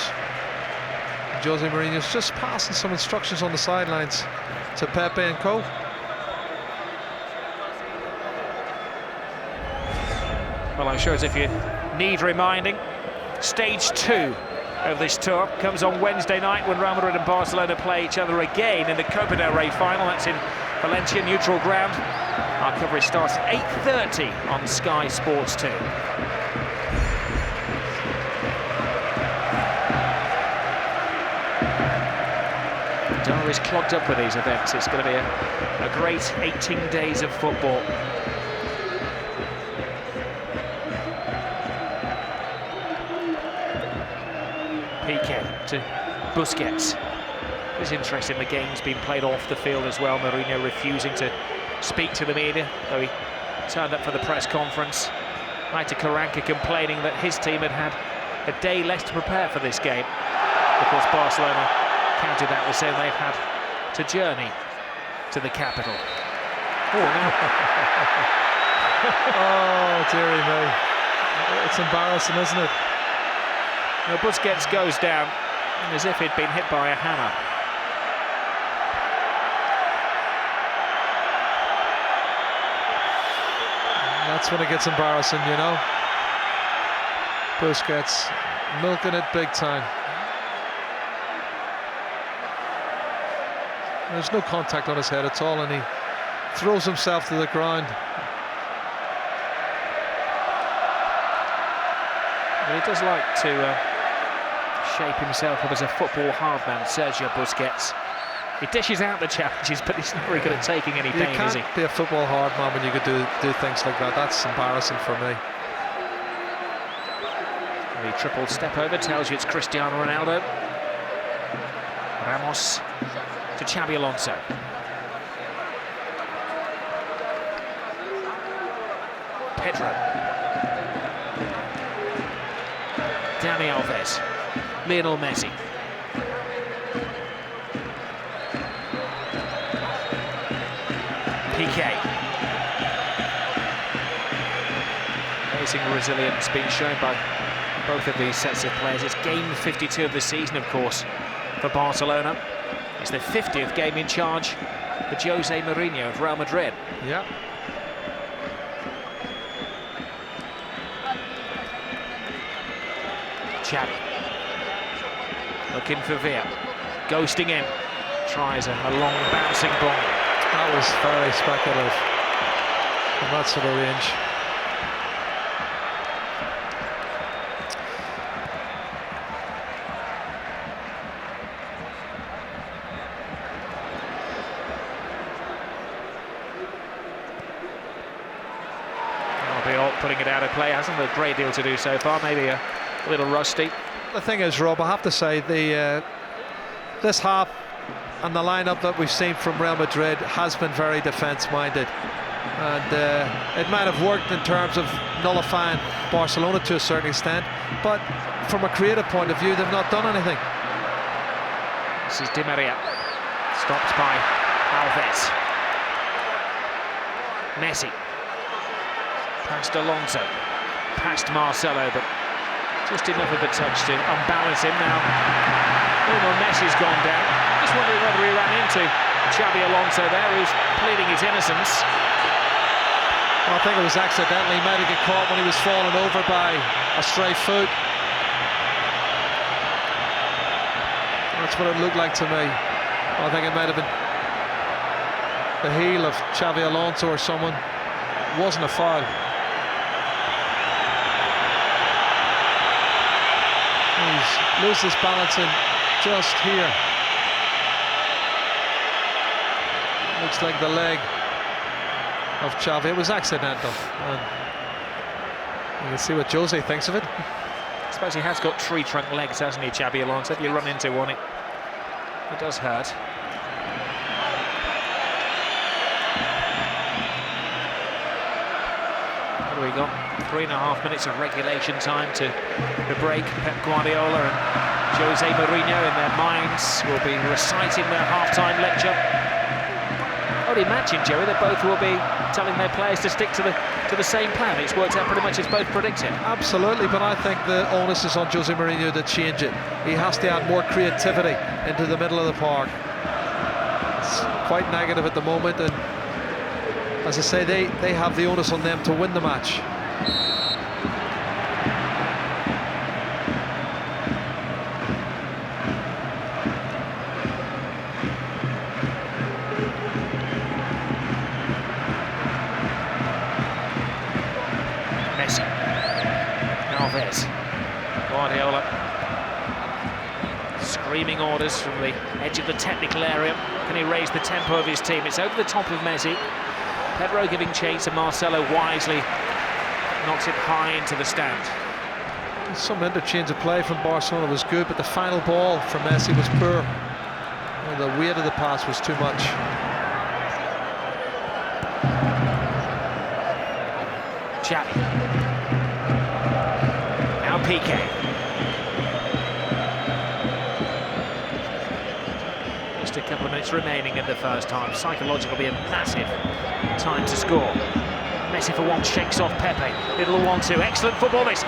Jose Mourinho's just passing some instructions on the sidelines to Pepe and co. Well, I'm sure as if you need reminding, stage 2 of this tour comes on Wednesday night when Real Madrid and Barcelona play each other again in the Copa del Rey final. That's in Valencia, neutral ground. Our coverage starts at 8:30 on Sky Sports 2. Diary's clogged up with these events. It's going to be a great 18 days of football. Piqué to Busquets. It's interesting, the game's been played off the field as well. Mourinho refusing to speak to the media, though he turned up for the press conference. Aitor Karanka complaining that his team had had a day less to prepare for this game. Of course, Barcelona counted that with saying they've had to journey to the capital. Oh, no. Oh, dearie me. It's embarrassing, isn't it? Now, Busquets goes down as if he'd been hit by a hammer. That's when it gets embarrassing, you know. Busquets milking it big time. There's no contact on his head at all, and he throws himself to the ground. But he does like to shape himself up as a football hard man, Sergio Busquets. He dishes out the challenges, but he's not very good at taking any pain, is he? You can't be a football hard man when you could do things like that. That's embarrassing for me. The triple step over tells you it's Cristiano Ronaldo. Ramos to Xabi Alonso. Pedro. Dani Alves. Lionel Messi. Piqué. Amazing resilience being shown by both of these sets of players. It's game 52 of the season, of course, for Barcelona. It's their 50th game in charge for Jose Mourinho of Real Madrid. Yeah. Xavi. Looking for Villa. Ghosting in. Tries a long bouncing ball. That was very speculative from that sort of range. Albiol putting it out of play. Hasn't a great deal to do so far. Maybe a little rusty. The thing is, Rob, I have to say, this half and the lineup that we've seen from Real Madrid has been very defence-minded, and it might have worked in terms of nullifying Barcelona to a certain extent, but from a creative point of view, they've not done anything. This is Di Maria, stopped by Alves. Messi, past Alonso, past Marcelo, but just enough of a touch to unbalance him now. Lionel Messi's gone down. Just wondering whether he ran into Xabi Alonso there, who's pleading his innocence. Well, I think it was accidentally. He might have got caught when he was falling over by a stray foot. That's what it looked like to me. I think it might have been the heel of Xabi Alonso or someone. It wasn't a foul. He's loses balancing just here. Looks like the leg of Xavi. It was accidental. And you can see what Jose thinks of it. I suppose he has got tree trunk legs, hasn't he, Xabi Alonso? If you run into one, it does hurt. What do we got? 3.5 minutes of regulation time to break. Pep Guardiola and Jose Mourinho in their minds will be reciting their half-time lecture. I would imagine, Jerry, that both will be telling their players to stick to the same plan. It's worked out pretty much as both predicted. Absolutely, but I think the onus is on Jose Mourinho to change it. He has to add more creativity into the middle of the park. It's quite negative at the moment, and as I say, they have the onus on them to win the match. Messi, Alves, Guardiola screaming orders from the edge of the technical area. Can he raise the tempo of his team? It's over the top of Messi. Pedro giving chase, and Marcelo wisely knocks it high into the stand. Some interchange of play from Barcelona was good, but the final ball from Messi was poor. Well, the weight of the pass was too much. Xavi. Now Piqué. Just a couple of minutes remaining in the first half. Psychologically, be a massive time to score. Messi for one shakes off Pepe. Little 1-2. Excellent football this.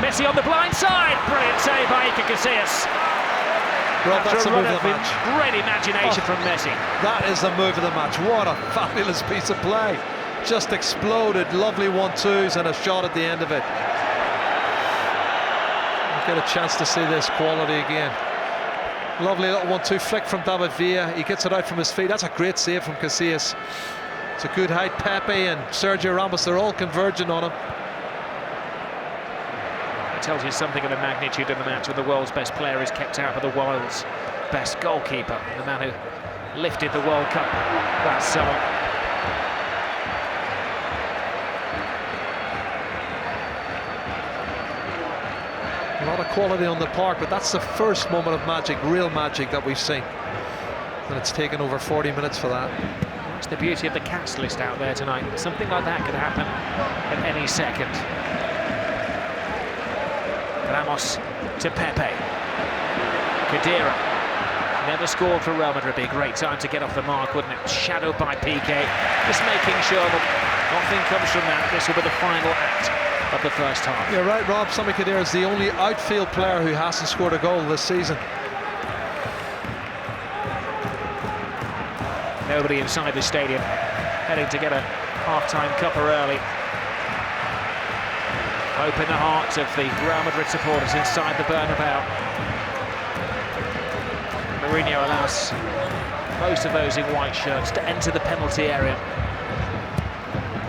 Messi on the blind side. Brilliant save by Iker Casillas. Rob, that's the move of the match. Great imagination from Messi. That is the move of the match. What a fabulous piece of play. Just exploded. Lovely 1-2s and a shot at the end of it. We'll get a chance to see this quality again. Lovely little 1-2 flick from David Villa. He gets it out from his feet. That's a great save from Casillas. It's a good height. Pepe and Sergio Ramos, they're all converging on him. It tells you something of the magnitude of the match when the world's best player is kept out by the world's best goalkeeper, the man who lifted the World Cup last summer. A lot of quality on the park, but that's the first moment of magic, real magic, that we've seen. And it's taken over 40 minutes for that. That's the beauty of the cast list out there tonight. Something like that could happen at any second. Ramos to Pepe. Khedira. Never scored for Real Madrid. Be a great time to get off the mark, wouldn't it? Shadowed by Piqué. Just making sure that nothing comes from that. This will be the final act of the first half. You're right, Rob. Sami Khedira is the only outfield player who hasn't scored a goal this season. Nobody inside the stadium, heading to get a half-time cuppa early. Hope in the hearts of the Real Madrid supporters inside the Bernabeu. Mourinho allows most of those in white shirts to enter the penalty area.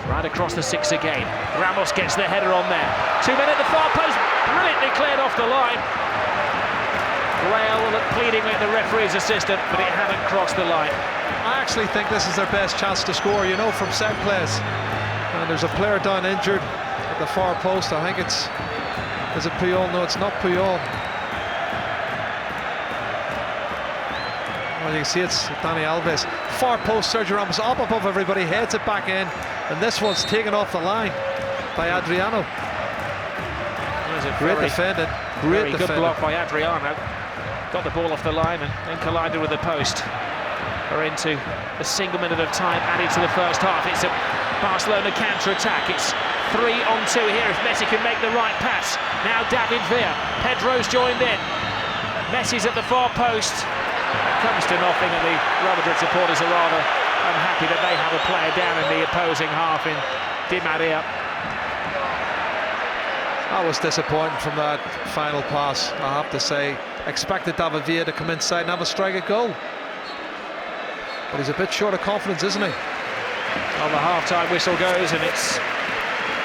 Right across the six again. Ramos gets the header on there. 2 men at the far post, brilliantly cleared off the line. Real pleading with the referee's assistant, but it hadn't crossed the line. I actually think this is their best chance to score, you know, from set plays. And there's a player down injured at the far post. I think it's... Is it Puyol? No, it's not Puyol. Well, you can see it's Dani Alves. Far post, Sergio Ramos up above everybody, heads it back in. And this one's taken off the line by Adriano. Great defending. Very good block by Adriano. Got the ball off the line and then collided with the post. We're into a single minute of time added to the first half. It's a Barcelona counter-attack. It's 3-on-2 here if Messi can make the right pass. Now David Villa. Pedro's joined in. Messi's at the far post. It comes to nothing, and the Real Madrid supporters are rather unhappy that they have a player down in the opposing half in Di Maria. That was disappointing from that final pass, I have to say. Expected David Villa to come inside and have a strike at goal. But he's a bit short of confidence, isn't he? Well, the half-time whistle goes, and it's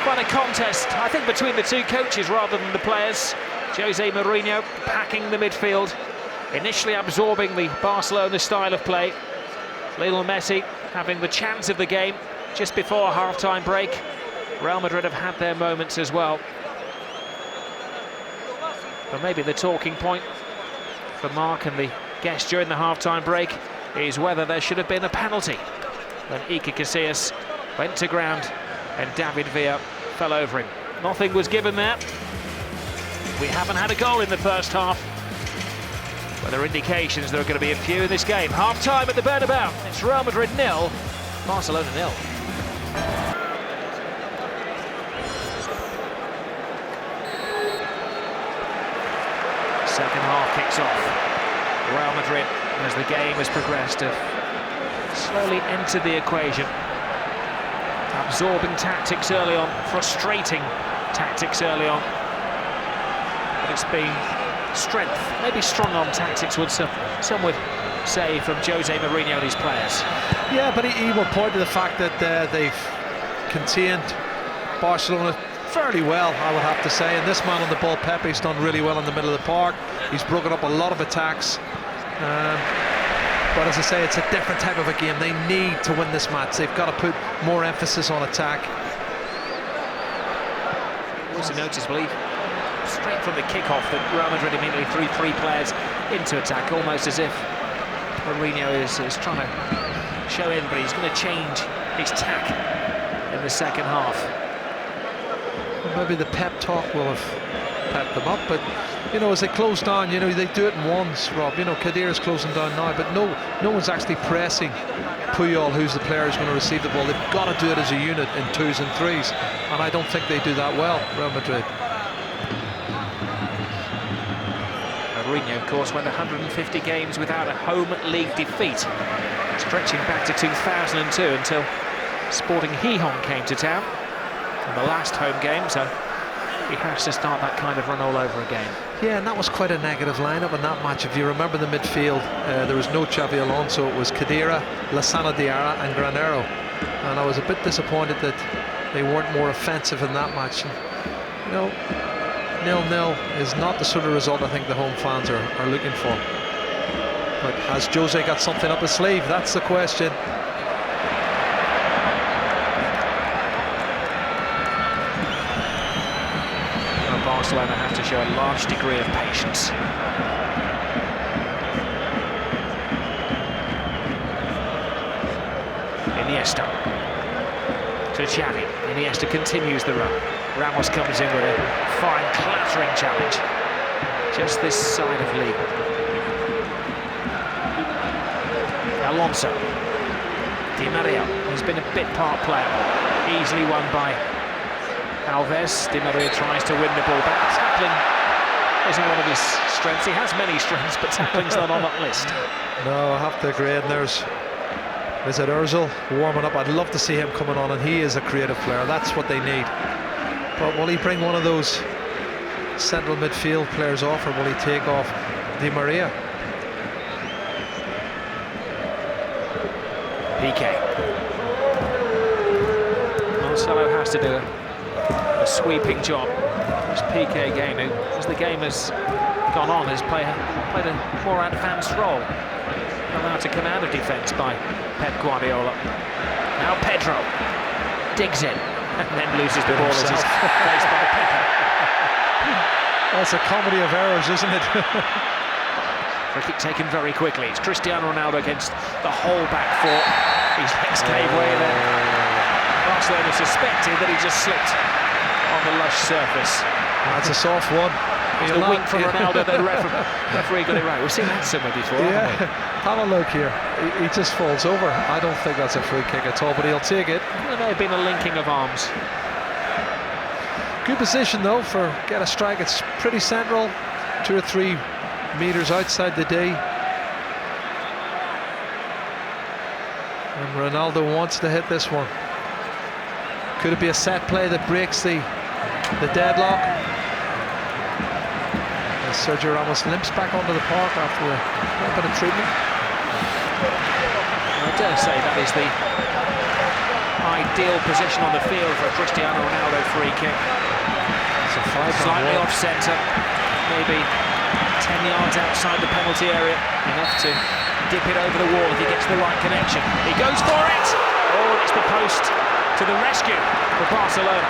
quite a contest, I think, between the two coaches rather than the players. Jose Mourinho packing the midfield, initially absorbing the Barcelona style of play. Lionel Messi having the chance of the game just before a half-time break. Real Madrid have had their moments as well. But maybe the talking point for Mark and the guests during the half-time break is whether there should have been a penalty when Iker Casillas went to ground and David Villa fell over him. Nothing was given there. We haven't had a goal in the first half, but there are indications there are going to be a few in this game. Half-time at the Bernabeu. It's Real Madrid 0, Barcelona 0. Second half kicks off. Real Madrid, as the game has progressed, have slowly entered the equation. Absorbing tactics early on, frustrating tactics early on. But it's been strength, maybe strong-arm tactics, some would say, from Jose Mourinho and his players. Yeah, but he will point to the fact that they've contained Barcelona fairly well, I would have to say. And this man on the ball, Pepe's done really well in the middle of the park. He's broken up a lot of attacks. But as I say, it's a different type of a game. They need to win this match. They've got to put more emphasis on attack. Also noticeably, straight from the kick-off, that Real Madrid immediately threw 3 players into attack, almost as if Mourinho is trying to show everybody he's going to change his tack in the second half. Well, maybe the pep talk will have pepped them up, but you know, as they close down, you know, they do it in ones, Rob. You know, Khedira's closing down now, but no one's actually pressing Puyol, who's the player who's going to receive the ball. They've got to do it as a unit in 2s and 3s, and I don't think they do that well, Real Madrid. Mourinho, of course, went 150 games without a home league defeat, stretching back to 2002 until Sporting Gijón came to town in the last home game, so he has to start that kind of run all over again. Yeah, and that was quite a negative lineup in that match. If you remember the midfield, there was no Xabi Alonso, it was Khedira, Lassana Diarra and Granero. And I was a bit disappointed that they weren't more offensive in that match. And, you know, 0-0 is not the sort of result I think the home fans are looking for. But has Jose got something up his sleeve? That's the question. Barcelona have to show a large degree of patience. Iniesta to Xavi. Iniesta continues the run. Ramos comes in with a fine clattering challenge just this side of Liga. Alonso, Di Maria has been a bit part player, easily won by Alves. Di Maria tries to win the ball back. Tackling isn't one of his strengths. He has many strengths, but tackling's not on that list. No, I have to agree. And is it Ozil warming up? I'd love to see him coming on, and he is a creative player. That's what they need. But will he bring one of those central midfield players off, or will he take off Di Maria? Piqué. Marcelo has to do a sweeping job. This Piqué again, who, as the game has gone on, has played a more advanced role, allowed to come out of defence by Pep Guardiola. Now Pedro digs in and then loses the ball as he's faced by Pepe. That's a comedy of errors, isn't it? Free kick taken very quickly. It's Cristiano Ronaldo against the whole back four. His legs gave way there. Barcelona suspected that he just slipped on the lush surface. That's a soft one. It's the wink from Ronaldo, the referee got it right. We've seen that somewhere before, haven't we? Have a look here. He just falls over. I don't think that's a free kick at all, but he'll take it. There may have been a linking of arms. Good position though for get a strike. It's pretty central, 2 or 3 meters outside the D. And Ronaldo wants to hit this one. Could it be a set play that breaks the deadlock? As Sergio Ramos limps back onto the park after a bit of treatment. I dare say that is the ideal position on the field for a Cristiano Ronaldo free kick. It's a slightly off centre, maybe 10 yards outside the penalty area, enough to dip it over the wall if he gets the right connection. He goes for it! Oh, it's the post to the rescue for Barcelona.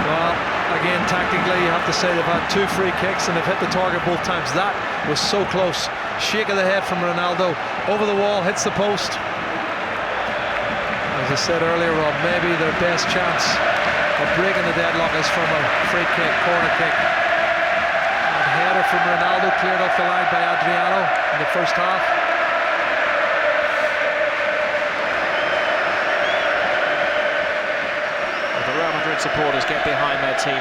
Well, again, tactically, you have to say they've had 2 free kicks and they've hit the target both times. That was so close. Shake of the head from Ronaldo, over the wall, hits the post. As I said earlier, Rob, maybe their best chance of breaking the deadlock is from a free kick, corner kick. And header from Ronaldo cleared off the line by Adriano in the first half. Supporters get behind their team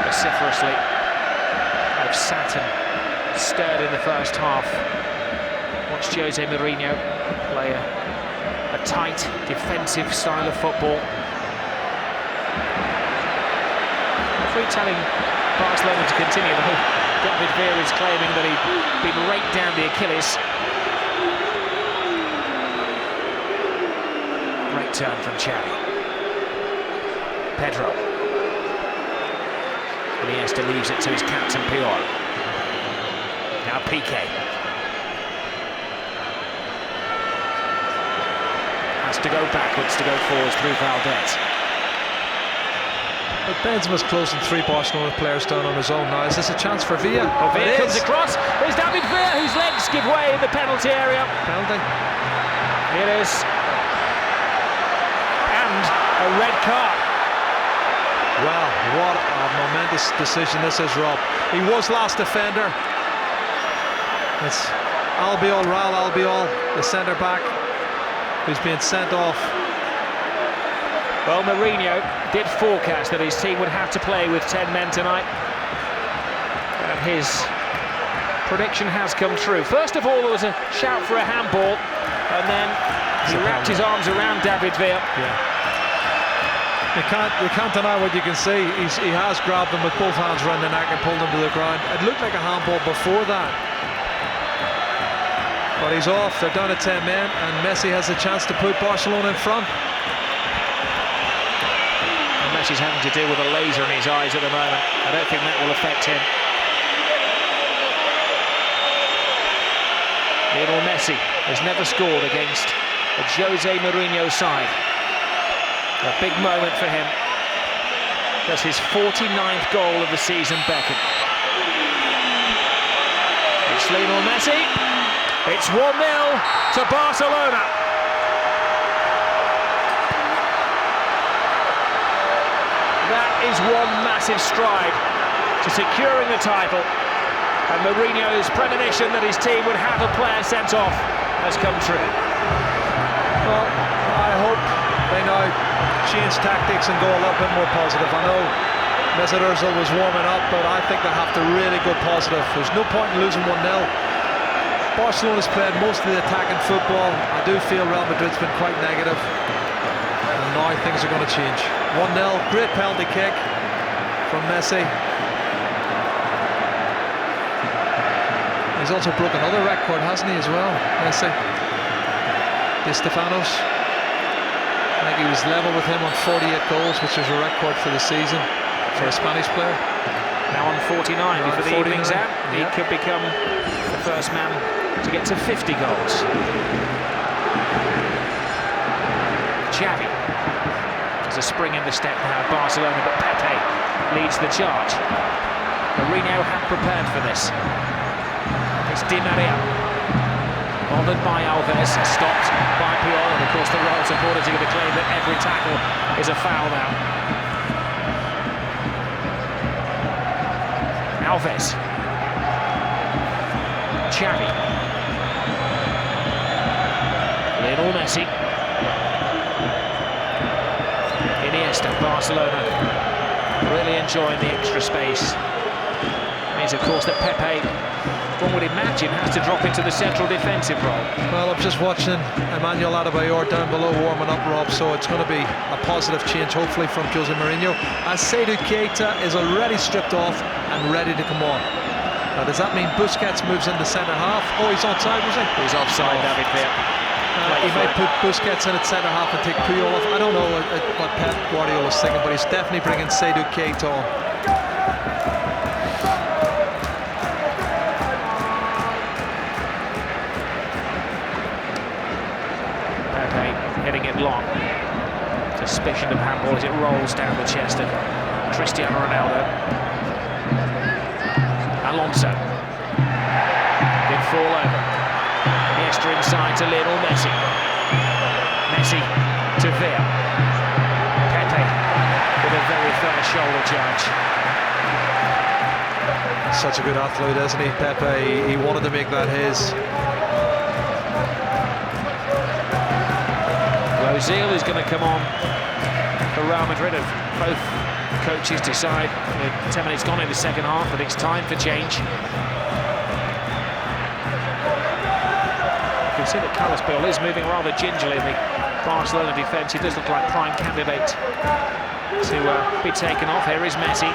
vociferously. They've sat and stirred in the first half. Watched Jose Mourinho play a tight defensive style of football. Referee telling Barcelona to continue, though David Villa is claiming that he'd been raked down the Achilles. Great turn from Xavi. Pedro. Iniesta leaves it to his captain Puyol. Now Piqué has to go backwards to go forwards through Valdez. But Benzema's closing 3 Barcelona players down on his own now. Is this a chance for Villa? Oh, Villa comes across. There's David Villa, whose legs give way in the penalty area. Penalty. It is. And a red card. Well, what a momentous decision this is, Rob. He was last defender. It's Albiol, Raul Albiol, the centre-back, who's being sent off. Well, Mourinho did forecast that his team would have to play with 10 men tonight. And his prediction has come true. First of all, there was a shout for a handball, and then he wrapped his arms around David Villa. Yeah. You can't deny what you can see. He has grabbed him with both hands around the neck and pulled him to the ground. It looked like a handball before that. But he's off. They're down to 10 men, and Messi has a chance to put Barcelona in front. Messi's having to deal with a laser in his eyes at the moment. I don't think that will affect him. Lionel Messi has never scored against a Jose Mourinho side. A big moment for him. That's his 49th goal of the season beckon. It's Lionel Messi. It's 1-0 to Barcelona. That is one massive stride to securing the title, and Mourinho's premonition that his team would have a player sent off has come true. Well, I hope they now change tactics and go a little bit more positive. I know Mesut Ozil was warming up, but I think they have to really go positive. There's no point in losing 1-0. Barcelona's played most of the attacking football. I do feel Real Madrid's been quite negative. Now things are going to change. 1-0, great penalty kick from Messi. He's also broken another record, hasn't he, as well, Messi? Di Stefanos. I think he was level with him on 48 goals, which is a record for the season for a Spanish player. Now on 49 before the evening's out. He could become the first man to get to 50 goals. Xavi. There's a spring in the step now of Barcelona, but Pepe leads the charge. Mourinho had prepared for this. It's Di Maria. Bothered by Alves, stopped by Puyol, and of course the Royal supporters are going to claim that every tackle is a foul now. Alves. Xavi. Lionel Messi. Iniesta, Barcelona really enjoying the extra space. Means, of course, that Pepe, one would imagine, has to drop into the central defensive role. Well, I'm just watching Emmanuel Adebayor down below warming up, Rob, so it's going to be a positive change, hopefully, from Jose Mourinho, as Seydou Keita is already stripped off and ready to come on. Now, does that mean Busquets moves into centre-half? Oh, he's onside, was he? He's offside, David Villa. He might put Busquets in at centre-half and take Puyol off. I don't know what Pep Guardiola is thinking, but he's definitely bringing Seydou Keita on. Pepe hitting it long. Suspicion of handball as it rolls down the chest of Cristiano Ronaldo. Alonso. Did fall over. Iniesta inside to Lionel Messi. Messi to Villa. Pepe with a very fair shoulder charge. Such a good athlete, isn't he, Pepe? He wanted to make that his. Ozil is going to come on for Real Madrid. If both coaches decide, 10 minutes gone in the second half, that it's time for change. You can see that Carlos Puyol is moving rather gingerly in the Barcelona defence. He does look like prime candidate to be taken off. Here is Messi.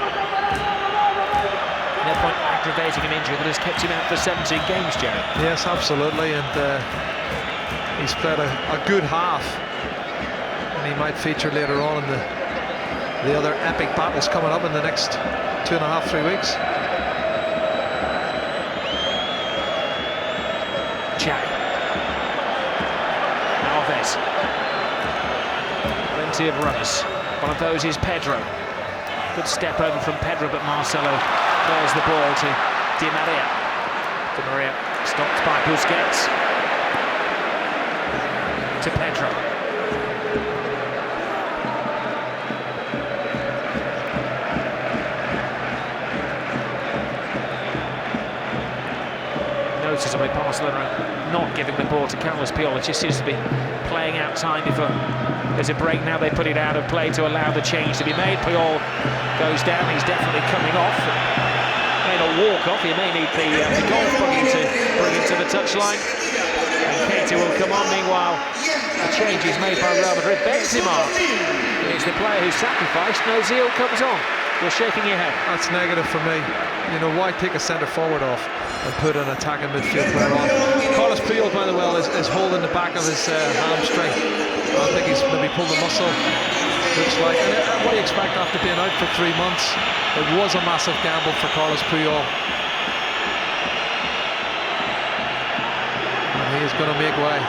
No point aggravating an injury that has kept him out for 17 games, Jerry. Yes, absolutely, and he's played a good half, and he might feature later on in the other epic battles coming up in the next 2.5-3 weeks. Xavi. Alves. Plenty of runners. One of those is Pedro. Good step over from Pedro, but Marcelo clears the ball to Di Maria. Di Maria stopped by Busquets. To Pedro. Noticeably, Barcelona not giving the ball to Carlos Puyol. It just seems to be playing out time before there's a break. Now they put it out of play to allow the change to be made. Puyol goes down. He's definitely coming off. May not walk off. He may need the golf buggy to bring him to the touchline. And Keita will come on. Meanwhile, a change is made by Real Madrid. Benzema is the player who's sacrificed. and Ozil comes on. You're shaking your head. That's negative for me. You know, why take a centre forward off and put an attacking midfield player on? Carlos Puyol, by the way, is holding the back of his hamstring. I think he's maybe pulled the muscle. Looks like. And what do you expect after being out for 3 months? It was a massive gamble for Carlos Puyol. And he is going to make way.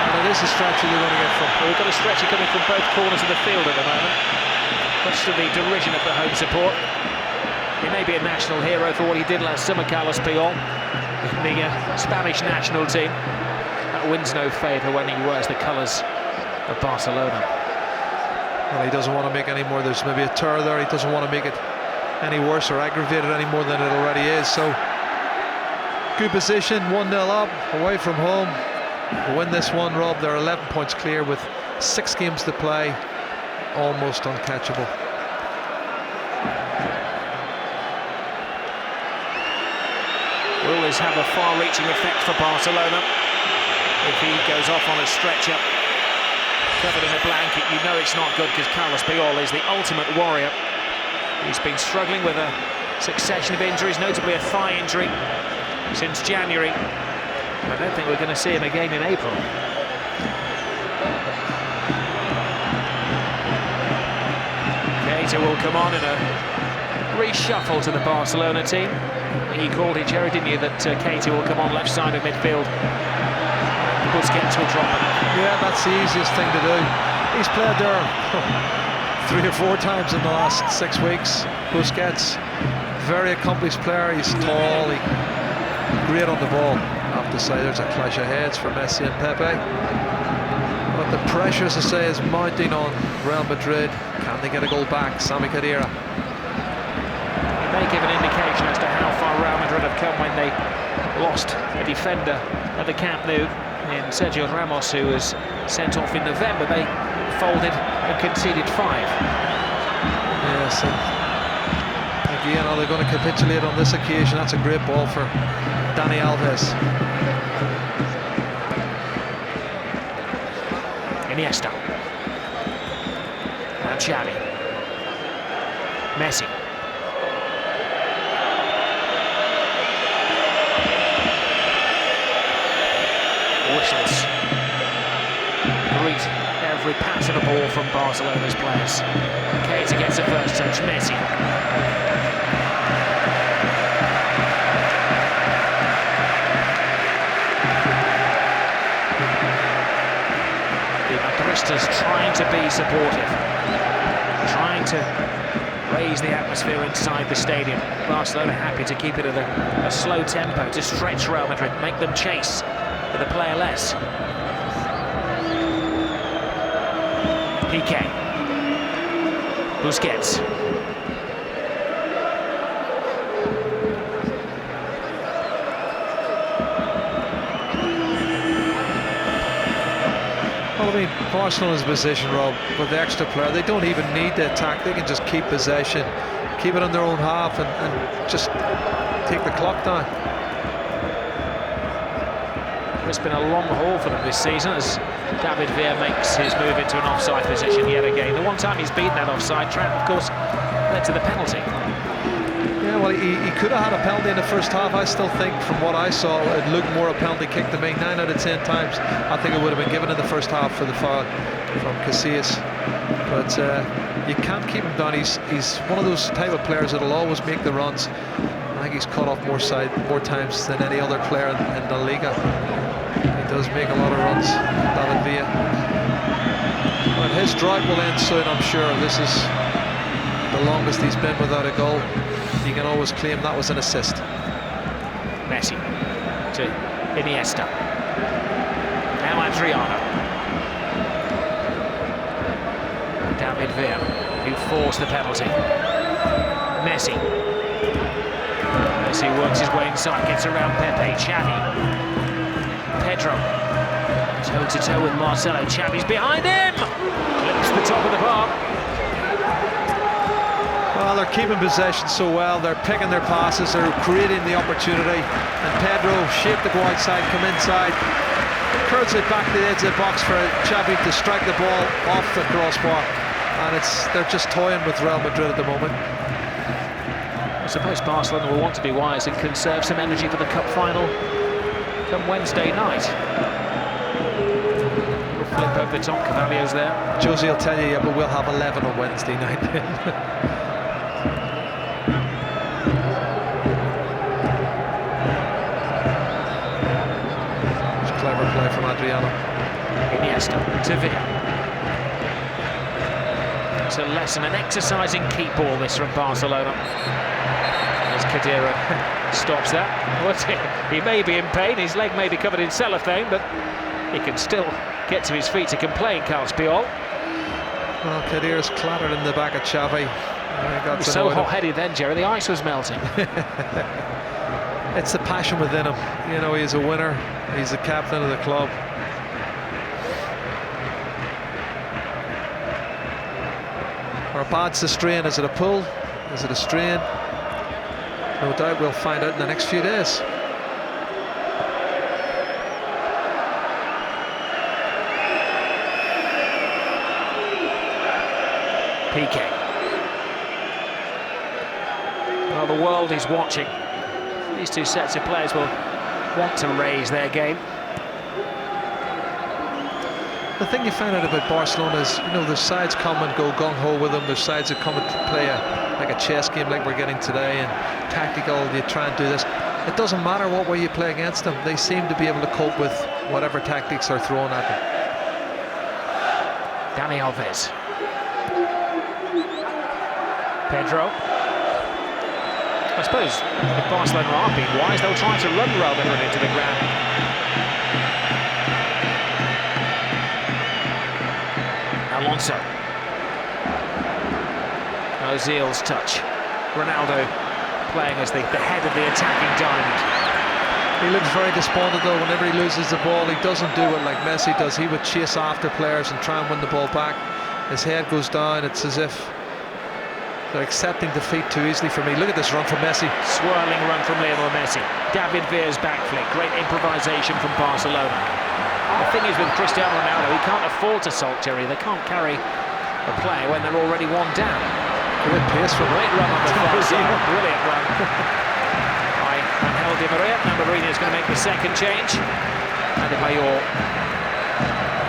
And it is a stretcher they're going to get from. Well, we've got a stretcher coming from both corners of the field at the moment. Much to the derision of the home support. He may be a national hero for what he did last summer, Carlos Puyol, in the Spanish national team. That wins no favour when he wears the colours of Barcelona. Well, he doesn't want to make any more. There's maybe a tear there. He doesn't want to make it any worse or aggravate it any more than it already is. So, good position, 1-0 up, away from home. We'll win this one, Rob. They're 11 points clear with 6 games to play. Almost uncatchable. Will this have a far-reaching effect for Barcelona? If he goes off on a stretcher, covered in a blanket, you know it's not good, because Carlos Puyol is the ultimate warrior. He's been struggling with a succession of injuries, notably a thigh injury, since January. I don't think we're going to see him again in April. Keita will come on in a reshuffle to the Barcelona team. You called it, Jerry, didn't you, that Keita will come on left side of midfield. Busquets will drop it. Yeah, that's the easiest thing to do. He's played there 3 or 4 times in the last 6 weeks. Busquets, very accomplished player. He's tall, great on the ball. I have to say, there's a clash of heads for Messi and Pepe. But the pressure, as I say, is mounting on Real Madrid. Can they get a goal back? Sami Khedira. It may give an indication as to how far Real Madrid have come when they lost a defender at the Camp Nou in Sergio Ramos, who was sent off in November. They folded and conceded 5. Yes, and again, are they going to capitulate on this occasion? That's a great ball for Dani Alves. Iniesta. And Xavi. Messi. Whistles greet every pass of a ball from Barcelona's players. Keita gets the first touch. Messi. The Madristas trying to be supportive, trying to raise the atmosphere inside the stadium. Barcelona happy to keep it at a slow tempo, to stretch Real Madrid, make them chase with a player less. Piqué. Busquets. Well, I mean, Barcelona's position, Rob, with the extra player, they don't even need the attack. They can just keep possession, keep it on their own half, and just take the clock down. It's been a long haul for them this season as David Villa makes his move into an offside position yet again. The one time he's beaten that offside trap, of course, led to the penalty. Yeah, well, he could have had a penalty in the first half. I still think, from what I saw, it looked more a penalty kick to me. 9 out of 10 times, I think it would have been given in the first half for the foul from Casillas. But you can't keep him down. He's one of those type of players that'll always make the runs. think he's cut off more times than any other player in La Liga. He does make a lot of runs, David Villa. But his drought will end soon, I'm sure. This is the longest he's been without a goal. He can always claim that was an assist. Messi to Iniesta. Now Adriano. David Villa, who forced the penalty. Messi works his way inside, gets around Pepe. Xavi. Pedro. Toe-to-toe with Marcelo. Xavi's behind him! Clips the top of the bar. Well, they're keeping possession so well. They're picking their passes. They're creating the opportunity. And Pedro, shape to go outside, come inside. Curls it back to the edge of the box for Xavi to strike the ball off the crossbar. And they're just toying with Real Madrid at the moment. I suppose Barcelona will want to be wise and conserve some energy for the cup final come Wednesday night. We'll flip over the top, Carvalho's there. Josie will tell you, yeah, but we'll have 11 on Wednesday night. It's clever play from Adriano. Iniesta to Villa. It's a lesson, an exercising keep ball this from Barcelona. As Khedira stops that. He may be in pain, his leg may be covered in cellophane, but he can still get to his feet to complain, Carles Puyol. Well, Khedira's clattered in the back of Xavi. He was so hot-headed then, Jerry, the ice was melting. It's the passion within him. You know, he's a winner, he's the captain of the club. Or bad's the strain? Is it a pull? Is it a strain? No doubt we'll find out in the next few days. Piqué. Well, the world is watching. These two sets of players will want to raise their game. The thing you find out about Barcelona is, you know, the sides come and go gung-ho with them. There's sides that come and play like a chess game like we're getting today, and tactical, you try and do this. It doesn't matter what way you play against them. They seem to be able to cope with whatever tactics are thrown at them. Dani Alves. Pedro. I suppose if Barcelona are being wise, they'll try to run Real Madrid into the ground. Alonso. Ozil's touch. Ronaldo playing as the head of the attacking diamond. He looks very despondent though whenever he loses the ball. He doesn't do it like Messi does. He would chase after players and try and win the ball back. His head goes down. It's as if they're accepting defeat too easily for me. Look at this run from Messi. Swirling run from Lionel Messi. David Villa's back flick. Great improvisation from Barcelona. The thing is with Cristiano Ronaldo, he can't afford to sulk, Jerry. They can't carry a player when they're already one down. Great pace from Great run on the far side. Brilliant run by Angel Di Maria. Now Mourinho is going to make the second change. And Adebayor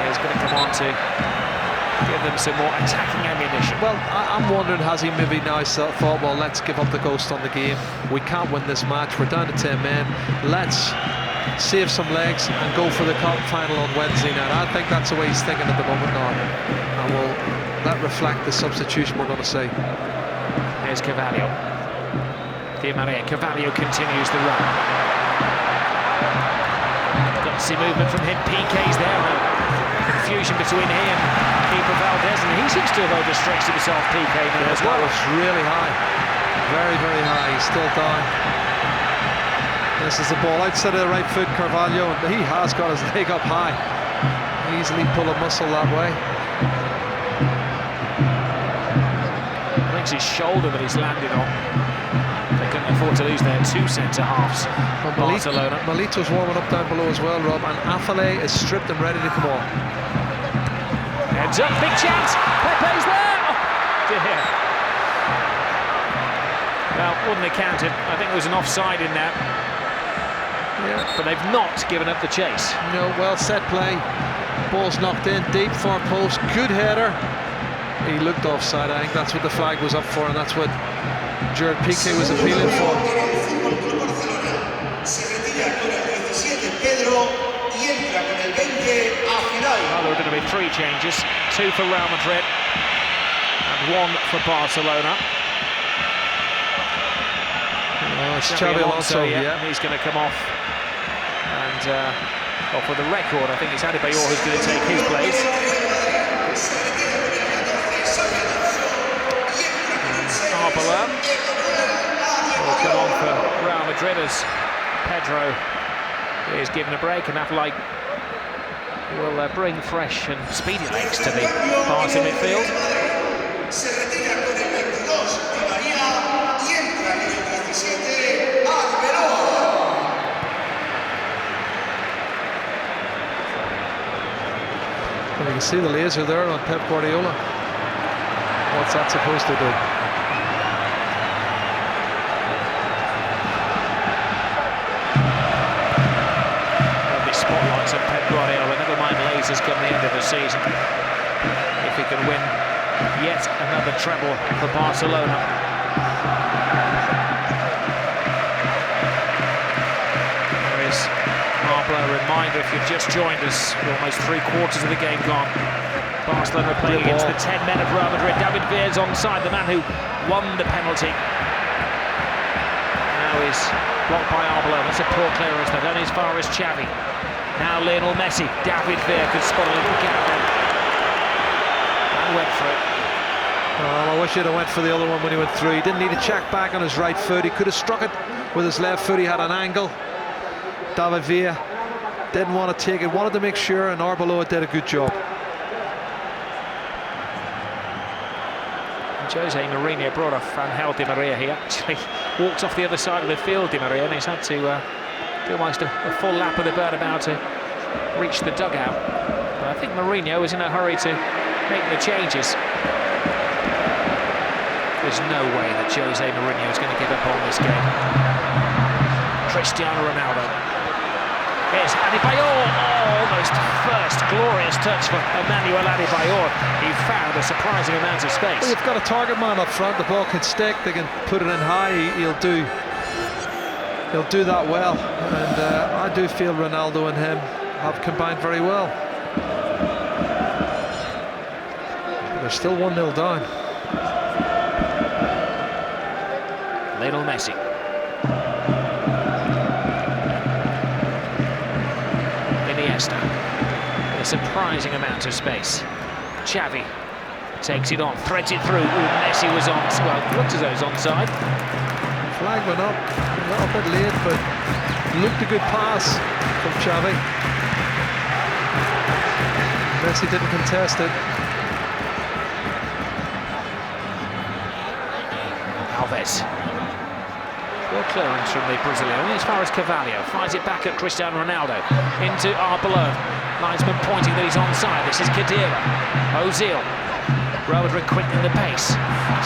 is going to come on to give them some more attacking ammunition. Well, I'm wondering, has he maybe now thought, well, let's give up the ghost on the game. We can't win this match. We're down to 10 men. Let's save some legs and go for the cup final on Wednesday night. I think that's the way he's thinking at the moment now. And will that reflect the substitution we're going to see? Here's Carvalho. Di Maria. Carvalho continues the run. Got to see movement from him. Piqué's there. Confusion between he and keeper Valdez, and he seems to have overstretched himself, Piqué, now as well. It's really high. Very, very high. He's still down. This is the ball outside of the right foot, Carvalho, and he has got his leg up high. Easily pull a muscle that way. I think it's his shoulder that he's landed on. They couldn't afford to lose their two centre-halves. Barcelona. Milito's warming up down below as well, Rob, and Afellay is stripped and ready to come on. Heads up, big chance. Pepe's there. Oh, dear. Well, wouldn't have counted. I think there was an offside in that. Yeah. But they've not given up the chase. No, well set play. Ball's knocked in deep, far post. Good header. He looked offside. I think that's what the flag was up for, and that's what Gerard Piqué was appealing for. Well, there are going to be 3 changes, 2 for Real Madrid and 1 for Barcelona. It's Xabi Alonso, yeah. He's going to come off. And well, for the record, I think it's Adebayor who's going to take his place. Arbeloa will come on for Real Madrid as Pedro is given a break, and Afellay will bring fresh and speedy legs to the Barca midfield. Well, you can see the laser there on Pep Guardiola. What's that supposed to do? There'll be spotlights on Pep Guardiola, never mind lasers come the end of the season. If he can win yet another treble for Barcelona. There is Arbeloa. A reminder, if you've just joined us, almost 3/4 of the game gone. Barcelona playing against the 10 men of Real Madrid. David Villa's onside, the man who won the penalty. Now he's blocked by Arbeloa. That's a poor clearance, though, only as far as Xavi. Now Lionel Messi. David Villa could spot a little gap there. And went for it. Oh, I wish he'd have went for the other one when he went through. He didn't need to check back on his right foot. He could have struck it with his left foot. He had an angle. David Villa didn't want to take it, wanted to make sure, and Arbeloa did a good job. Jose Mourinho brought off Angel Di Maria. He actually walked off the other side of the field, Di Maria, and he's had to do almost a full lap of the Bernabeu to reach the dugout. But I think Mourinho is in a hurry to make the changes. There's no way that Jose Mourinho is going to give up on this game. Cristiano Ronaldo. Here's Adebayor, almost first glorious touch for Emmanuel Adebayor. He found a surprising amount of space. Well, you've got a target man up front. The ball can stick. They can put it in high. He'll do that well. And I do feel Ronaldo and him have combined very well. But they're still 1-0 down. Lionel Messi. A surprising amount of space. Xavi takes it on, threads it through. Ooh, Messi was on. Well, looked as though he was onside. Flag went up a little bit late, but looked a good pass from Xavi. Messi didn't contest it. Alves. Well, clearance from the Brazilian as far as Carvalho. Fires it back at Cristiano Ronaldo. Into Arbeloa. Linesman pointing that he's onside. This is Khedira. Ozil. Real Madrid quickening the pace.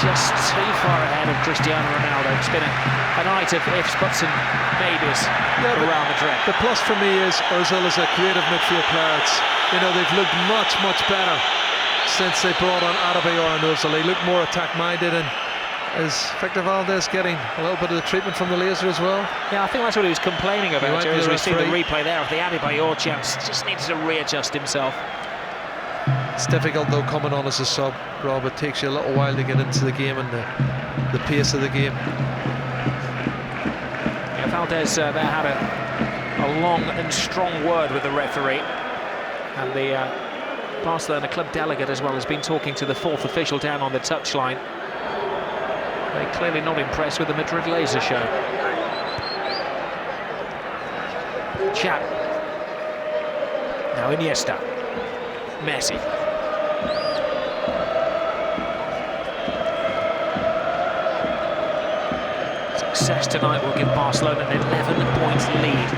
Just too far ahead of Cristiano Ronaldo. It's been a night of ifs, buts and maybes for Real Madrid. The plus for me is Ozil is a creative midfield player. They've looked much, much better since they brought on Adebayor and Ozil. They look more attack-minded, and is Victor Valdez getting a little bit of the treatment from the laser as well? Yeah, I think that's what he was complaining about, as we see the replay there of the Adebayor chance. Just needs to readjust himself. It's difficult though coming on as a sub, Rob. It takes you a little while to get into the game and the pace of the game. Yeah, Valdez there had a long and strong word with the referee, and the Barcelona club delegate as well has been talking to the 4th official down on the touchline. They're clearly not impressed with the Madrid laser show. Xavi. Now Iniesta. Messi. Success tonight will give Barcelona an 11-point lead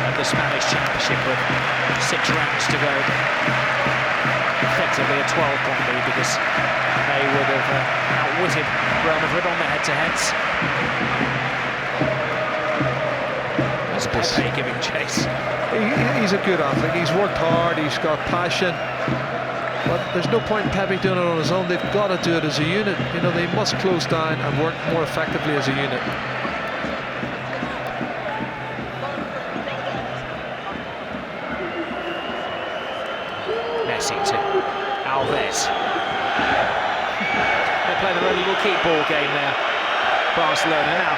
at the Spanish Championship with 6 rounds to go. Effectively a 12-point lead, because they would have outwitted Real Madrid on the head-to-heads. That's Pepe giving chase. He's a good athlete. He's worked hard. He's got passion. But there's no point in Pepe doing it on his own. They've got to do it as a unit. They must close down and work more effectively as a unit. Messi to Alves. They're playing their own little keep ball game there, Barcelona. Now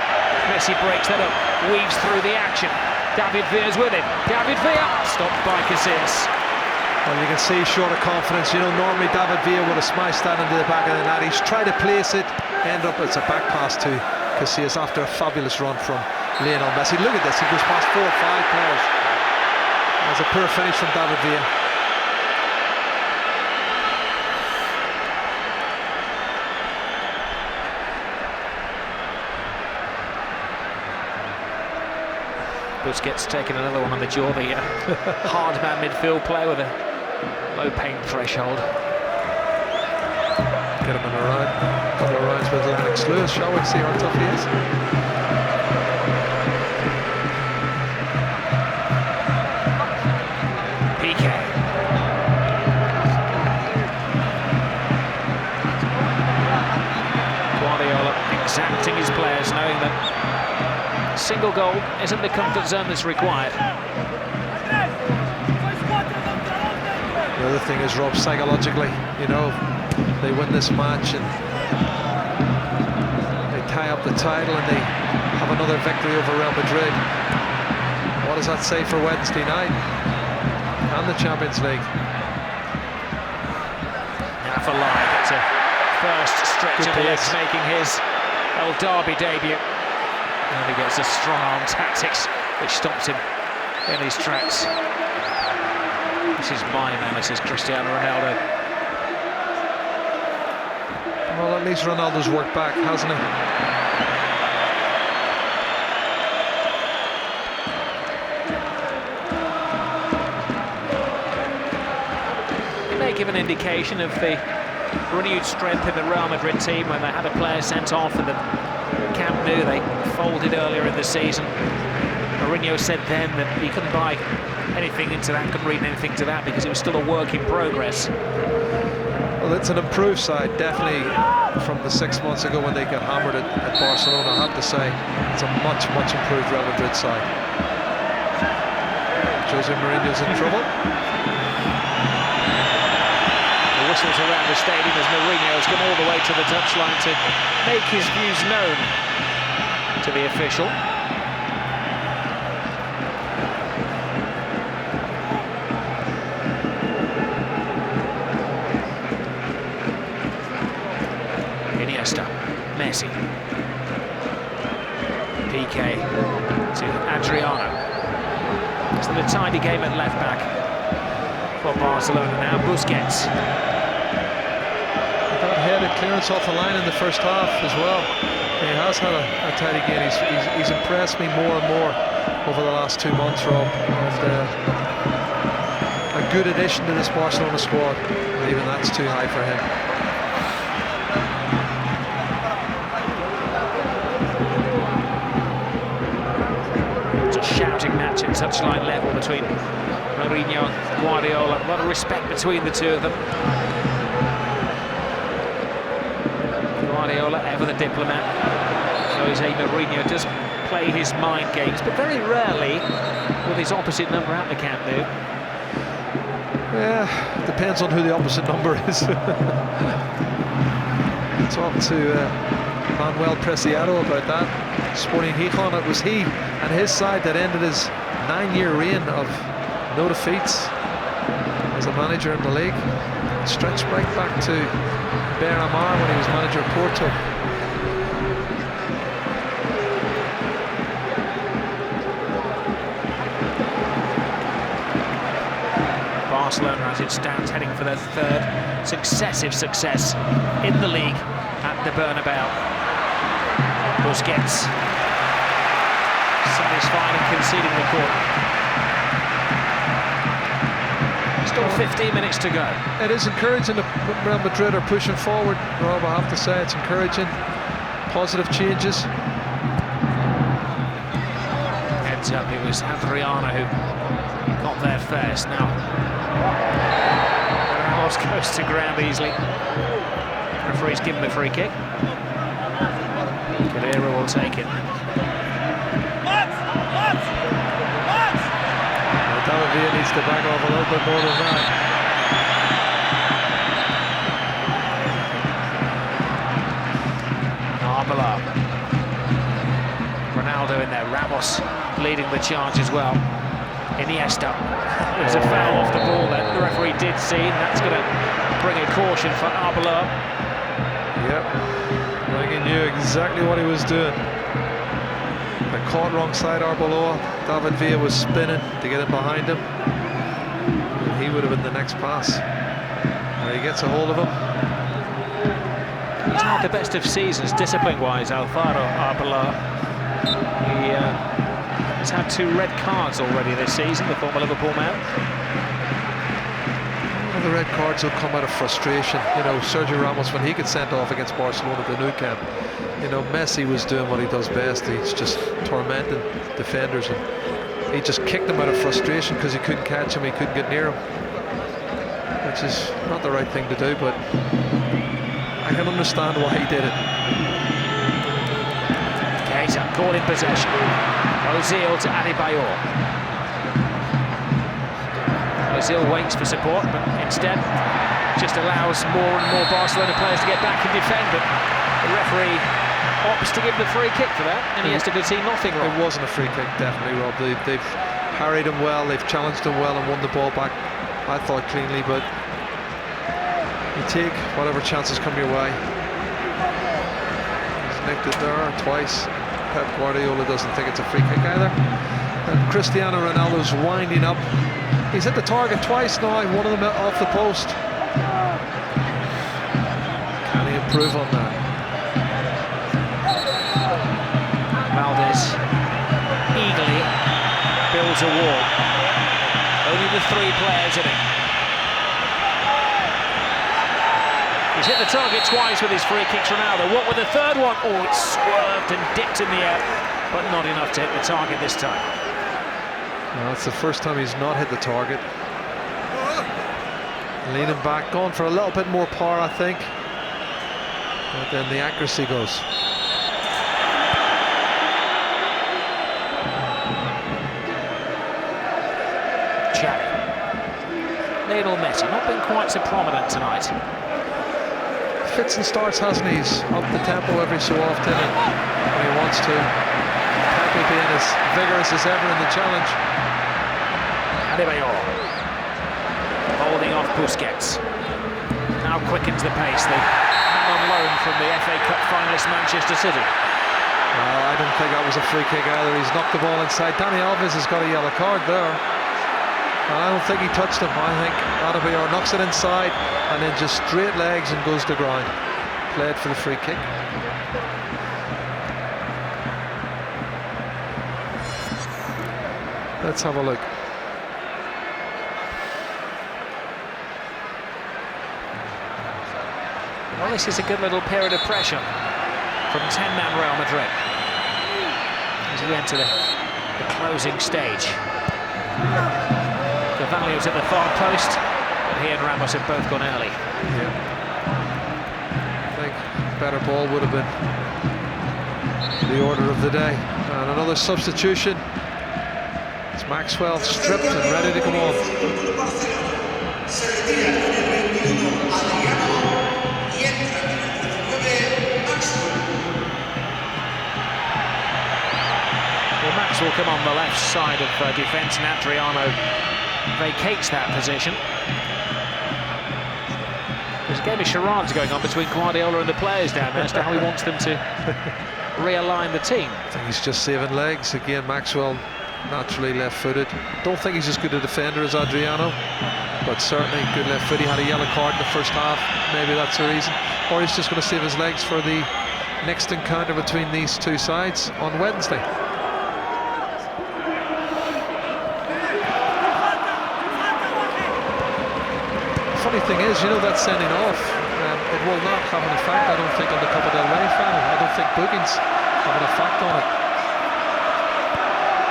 Messi breaks that up, weaves through the action. David Villa's with him. David Villa stopped by Casillas. Well, you can see short of confidence. You know, normally David Villa would have smashed that into the back of the net. He's tried to place it, end up it's a back pass to Casillas after a fabulous run from Lionel Messi. Look at this, he goes past 4 or 5 players. That's a poor finish from David Villa. Busquets taking another one on the jaw, the hard man midfield player with a low pain threshold. Get him in a round, a couple of rounds with Lennox Lewis, shall we see how tough he is? Piqué. Guardiola exacting his players, knowing that a single goal isn't the comfort zone that's required. The other thing is, Rob, psychologically, you know, they win this match and they tie up the title and they have another victory over Real Madrid. What does that say for Wednesday night and the Champions League? Now for Lai gets a first stretch of the legs, making his El Derby debut. And he gets a strong arm tactics which stops him in his tracks. This is my analysis, Cristiano Ronaldo. Well, at least Ronaldo's worked back, hasn't he? It may give an indication of the renewed strength in the Real Madrid team when they had a player sent off in the Camp Nou. They folded earlier in the season. Mourinho said then that he couldn't buy anything into that, couldn't read anything to that because it was still a work in progress. Well, it's an improved side, definitely from the 6 months ago when they got hammered at Barcelona. I have to say, it's a much improved Real Madrid side. Jose Mourinho's in trouble. The whistles around the stadium as Mourinho has come all the way to the touchline to make his views known to the official. Iniesta, Messi, Piqué to Adriano. It's a tidy game at left back for Barcelona now. Busquets. That headed clearance off the line in the first half as well. He has had a tidy game. He's impressed me more and more over the last 2 months, Rob. And a good addition to this Barcelona squad. And even that's too high for him. It's a shouting match at touchline level between Mourinho and Guardiola. A lot of respect between the two of them. Guardiola, ever the diplomat. Jose Mourinho does play his mind games, but very rarely with his opposite number at the Camp Nou. Yeah, depends on who the opposite number is. Talk to Manuel Preciado about that. Sporting Gijón, it was he and his side that ended his 9-year reign of no defeats as a manager in the league. Stretched right back to Beira-Mar when he was manager of Porto. Barcelona, as it stands, heading for their third successive success in the league at the Bernabeu. Busquets satisfied and conceding the corner. Still 15 minutes to go. It is encouraging that Real Madrid are pushing forward, Rob. I have to say it's encouraging. Positive changes. Heads up, it was Adriano who got there first. Now Ramos goes to ground easily. Referee's given the free kick. Guerrero will take it. David Villa needs to back off a little bit more than that. Ramos leading the charge as well. Iniesta. There's a foul off the ball then. The referee did see, and that's going to bring a caution for Arbeloa. Yep, I think he knew exactly what he was doing. They caught wrong side Arbeloa. David Villa was spinning to get in behind him. And he would have been the next pass. He gets a hold of him. He's not the best of seasons discipline-wise, Alvaro Arbeloa. He's had 2 red cards already this season, the former Liverpool man. Well, the red cards will come out of frustration. You know, Sergio Ramos, when he got sent off against Barcelona at the Nou Camp, you know, Messi was doing what he does best. He's just tormenting defenders, and he just kicked them out of frustration because he couldn't catch him, he couldn't get near him, which is not the right thing to do, but I can understand why he did it. Keita caught in possession. Ozil to Adebayor. Ozil waits for support, but instead just allows more and more Barcelona players to get back and defend, but the referee opts to give the free kick for that, and Iniesta could see nothing wrong. It wasn't a free kick, definitely, Rob. They've harried him well, they've challenged him well and won the ball back, I thought, cleanly, but you take whatever chances come your way. He's nicked it there twice. Pep Guardiola doesn't think it's a free kick either. And Cristiano Ronaldo's winding up. He's hit the target twice now, one of them off the post. Can he improve on that? Valdez eagerly builds a wall. Only the 3 players in it. He's hit the target twice with his free kicks, Ronaldo. What with the third one? Oh, it swerved and dipped in the air, but not enough to hit the target this time. Well, that's the first time he's not hit the target. Leaning back, going for a little bit more power, I think. But then the accuracy goes. Xavi. Lionel Messi, not been quite so prominent tonight. Fits and starts, hasn't he? He's up the tempo every so often and when he wants to. Pepe being as vigorous as ever in the challenge. Adebayor holding off Busquets. Now quickens the pace. The man on loan from the FA Cup finalist Manchester City. I don't think that was a free kick either. He's knocked the ball inside. Dani Alves has got a yellow card there. And I don't think he touched him. I think Adebayor knocks it inside and then just straight legs and goes to ground. Played for the free kick. Let's have a look. Well, this is a good little period of pressure from 10-man Real Madrid as we enter the closing stage. Carvalho's at the far post, but he and Ramos have both gone early. Yeah. I think better ball would have been the order of the day. And another substitution. It's Maxwell stripped and ready to come on. Well, Max will come on the left side of defence, and Adriano vacates that position. There's a game of charades going on between Guardiola and the players down there as to how he wants them to realign the team. I think he's just saving legs. Again, Maxwell naturally left-footed. Don't think he's as good a defender as Adriano, but certainly good left foot. He had a yellow card in the first half. Maybe that's the reason. Or he's just going to save his legs for the next encounter between these two sides on Wednesday. Funny thing is, you know, that sending off, it will not have an effect, I don't think, on the Copa del Rey final. I don't think bookings have an effect on it.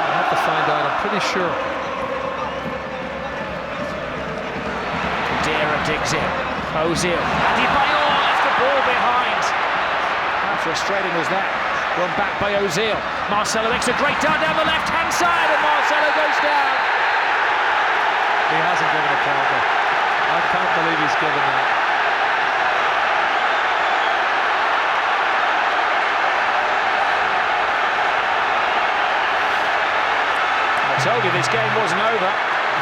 I'll have to find out, I'm pretty sure. Dera digs in. Ozil. Adebayor left the ball behind. How frustrating was that? Run back by Ozil. Marcelo makes a great down the left-hand side, and Marcelo goes down. He hasn't given a penalty. I can't believe he's given that. told you this game wasn't over.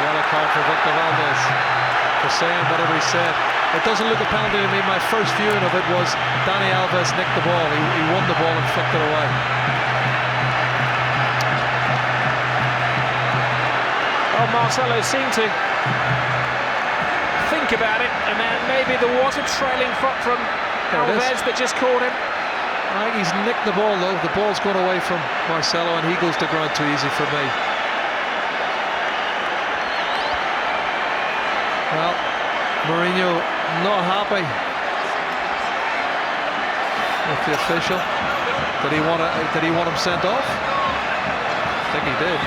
Yellow card for Victor Valdez for saying whatever he said. It doesn't look a penalty to me. My first viewing of it was Dani Alves nicked the ball. He won the ball and flicked it away. Well, Marcelo seemed to think about it, and then maybe there was a trailing foot from Alves that just caught him. I think he's nicked the ball though. The ball's gone away from Marcelo and he goes to ground too easy for me. Well, Mourinho not happy with the official. Did he want him sent off? I think he did.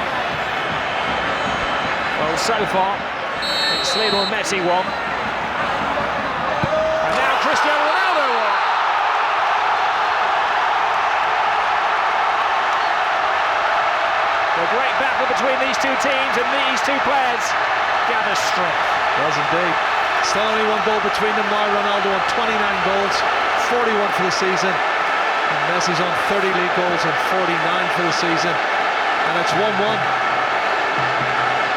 Well, so far it's Lionel Messi won, and now Cristiano Ronaldo won. The great battle between these two teams and these two players gathers strength. Was indeed. Still only one goal between them now. Ronaldo on 29 goals, 41 for the season. And Messi's on 30 league goals and 49 for the season. And it's 1-1.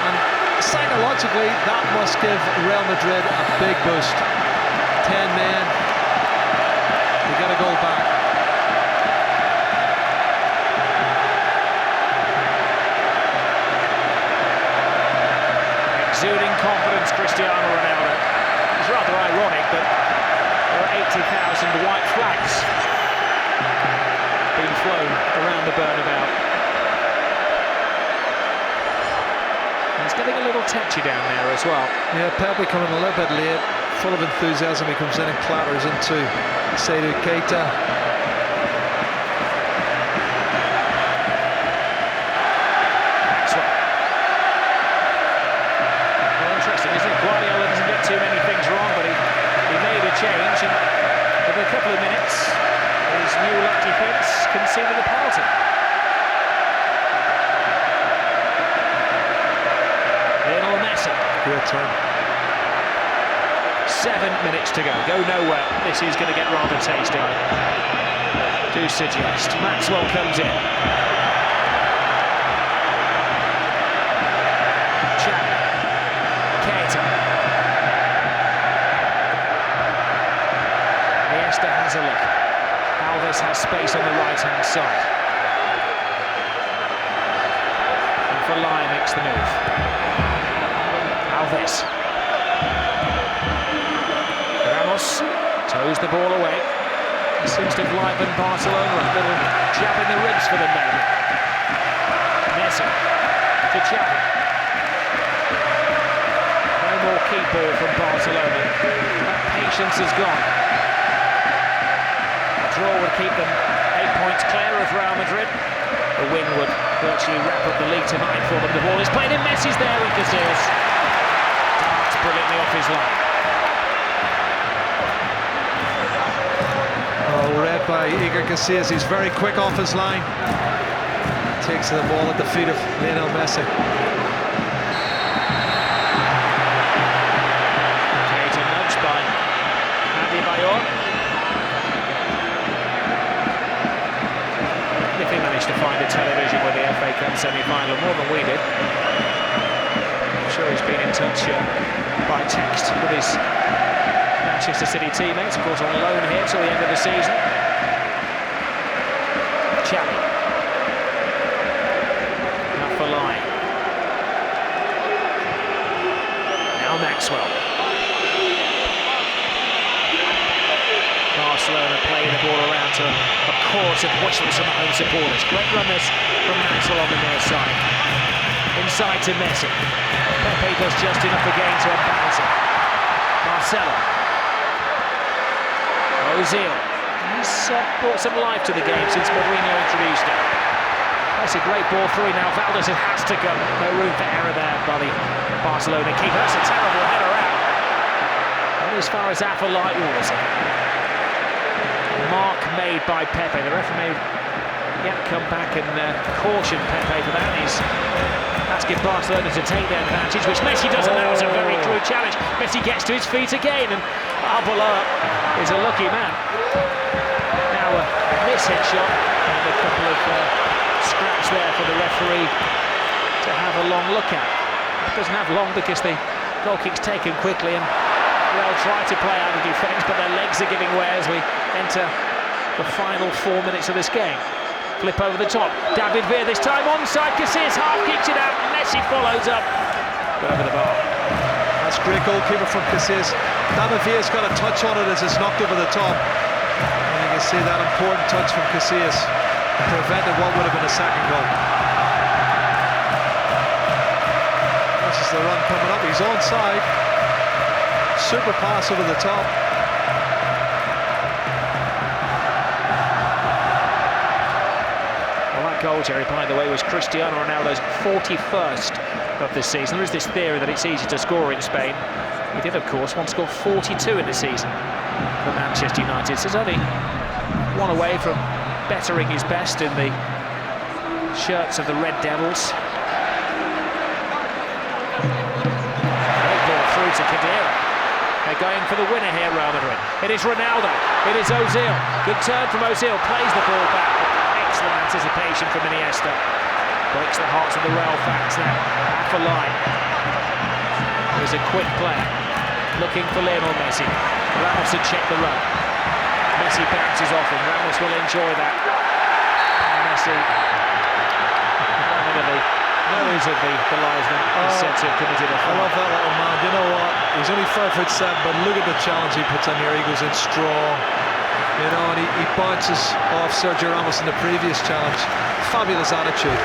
And psychologically, that must give Real Madrid a big boost. 10 men. They get a goal back. Exuding confidence, Cristiano Ronaldo. It's rather ironic that there are 80,000 white flags being flown around the Bernabeu. He's getting a little tetchy down there as well. Yeah, Pepe coming a little bit late, full of enthusiasm. He comes in and clatters into Seydou Keita. Guardiola doesn't get too many things wrong, but he made a change, and within a couple of minutes his new left defence conceded a penalty. Lionel Messi. Great turn. 7 minutes to go. Go nowhere. This is going to get rather tasty, I do suggest. Maxwell comes in. Iniesta has a look. Alves has space on the right-hand side. And Fellaini makes the move. Alves. Ramos toes the ball away. He seems to have livened Barcelona. A little jab in the ribs for them maybe. Messi to Xavi. No more key ball from Barcelona. That patience is gone. Draw would keep them 8 points clear of Real Madrid. The win would virtually wrap up the league tonight for them. The ball is played in. Messi's there with Casillas. Darts brilliantly off his line. Oh, read by Iker Casillas. He's very quick off his line. Takes the ball at the feet of Lionel Messi. Keita nudged by Andy Bayor. If he managed to find a television with the FA Cup semi-final more than we did. I'm sure he's been in touch by text with his Manchester City teammates, of course on loan here till the end of the season. Xavi. Now Fellaini. Now Maxwell. Barcelona playing the ball around to a chorus of whistles from the home supporters. Great run this from Maxwell on the near side. Inside to Messi. Pepe does just enough again to unbalance it. Marcelo. Ozil. He's brought some life to the game since Mourinho introduced him. That's a great ball through now. Valdez has to go. No room for error there by the Barcelona keeper. That's a terrible header out. Not as far as Fellaini was it. Mark made by Pepe. The referee may yet come back and caution Pepe for that. He's asking Barcelona to take their advantage, which Messi does, and that was a very crude challenge. Messi gets to his feet again, and Arbeloa is a lucky man. Now a miss-hit shot, and a couple of scraps there for the referee to to have a long look at. It doesn't have long because the goal kick's taken quickly, and they'll try to play out of defence, but their legs are giving way as we enter the final 4 minutes of this game. Flip over the top, David Villa this time onside, Casillas half kicks it out, Messi follows up, but over the bar. That's great goalkeeper from Casillas. David Villa's got a touch on it as it's knocked over the top. And you can see that important touch from Casillas prevented what would have been a second goal. This is the run coming up, he's onside. Super pass over the top. Well, that goal, Jerry, by the way, was Cristiano Ronaldo's 41st of the season. There is this theory that it's easy to score in Spain. He did, of course, once score 42 in the season for Manchester United. So he's only one away from bettering his best in the shirts of the Red Devils. Great ball through to Khedira. They're going for the winner here, Real Madrid. It is Ronaldo, it is Ozil. Good turn from Ozil, plays the ball back. Excellent anticipation from Iniesta. Breaks the hearts of the Real fans now. Afellay. There's a quick player, looking for Lionel Messi. Ramos had checked the run. Messi bounces off him, Ramos will enjoy that. And Messi, one of the nose of the linesman, is said to have committed a foul. I love that little man. You know what? He's only 5'7", but look at the challenge he puts on here. He goes in strong, you know, and he bounces off Sergio Ramos in the previous challenge. Fabulous attitude.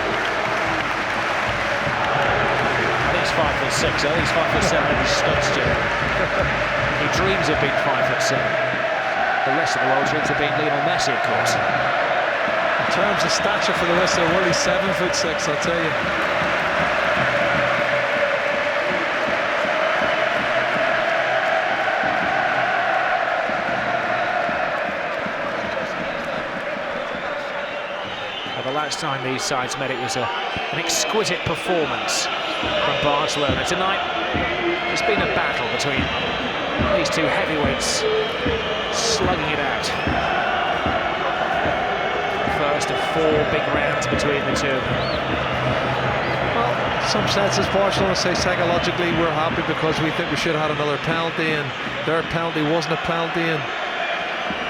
I think he's 5'6". I think he's 5'7" and he's studs, Jim. He dreams of being 5'7". The rest of the world dreams of being Lionel Messi, of course. In terms of stature for the rest of the world, he's 7'6", I'll tell you. Well, the last time these sides met, it was an exquisite performance from Barcelona. Tonight, it's been a battle between these two heavyweights, slugging it out. First of 4 big rounds between the two. Well, in some senses, Barcelona say psychologically we're happy because we think we should have had another penalty, and their penalty wasn't a penalty.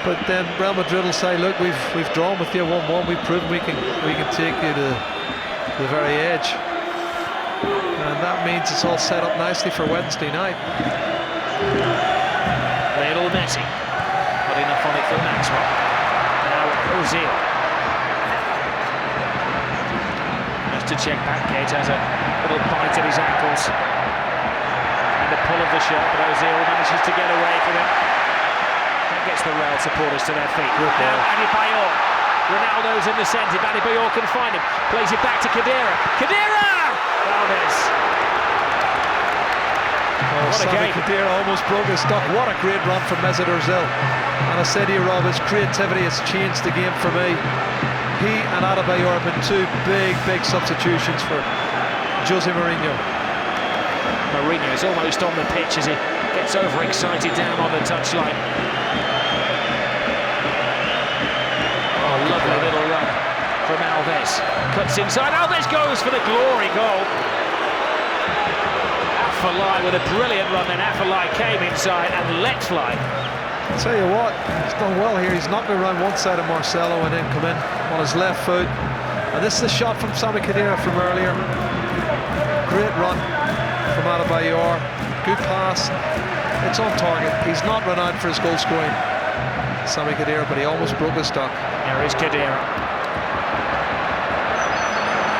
But then Real Madrid will say, look, we've drawn with you 1-1. We've proven we can take you to the very edge, and that means it's all set up nicely for Wednesday night. Lionel Messi, not enough on it for Maxwell. Now Ozil. Just to check back, Kate has a little bite at his ankles and the pull of the shirt, but Ozil manages to get away from him. That gets the Real supporters to their feet. Now Adebayor. Ronaldo's in the centre. Adebayor can find him. Plays it back to Khedira. Khedira! Valdez. What a game. Khedira almost broke his stock. What a great run from Mesut Ozil. And I said to you, Rob, his creativity has changed the game for me. He and Adebayor have been two big substitutions for Jose Mourinho. Mourinho is almost on the pitch as he gets overexcited down on the touchline. Oh, lovely little run from Alves. Cuts inside. Alves goes for the glory goal. Afellay with a brilliant run, then Afellay came inside and let fly. I'll tell you what, he's done well here. He's knocked around one side of Marcelo and then come in on his left foot. And this is a shot from Sami Khedira from earlier. Great run from Adebayor. Good pass. It's on target. He's not run out for his goal scoring, Sami Khedira, but he almost broke his stock. There is Khedira.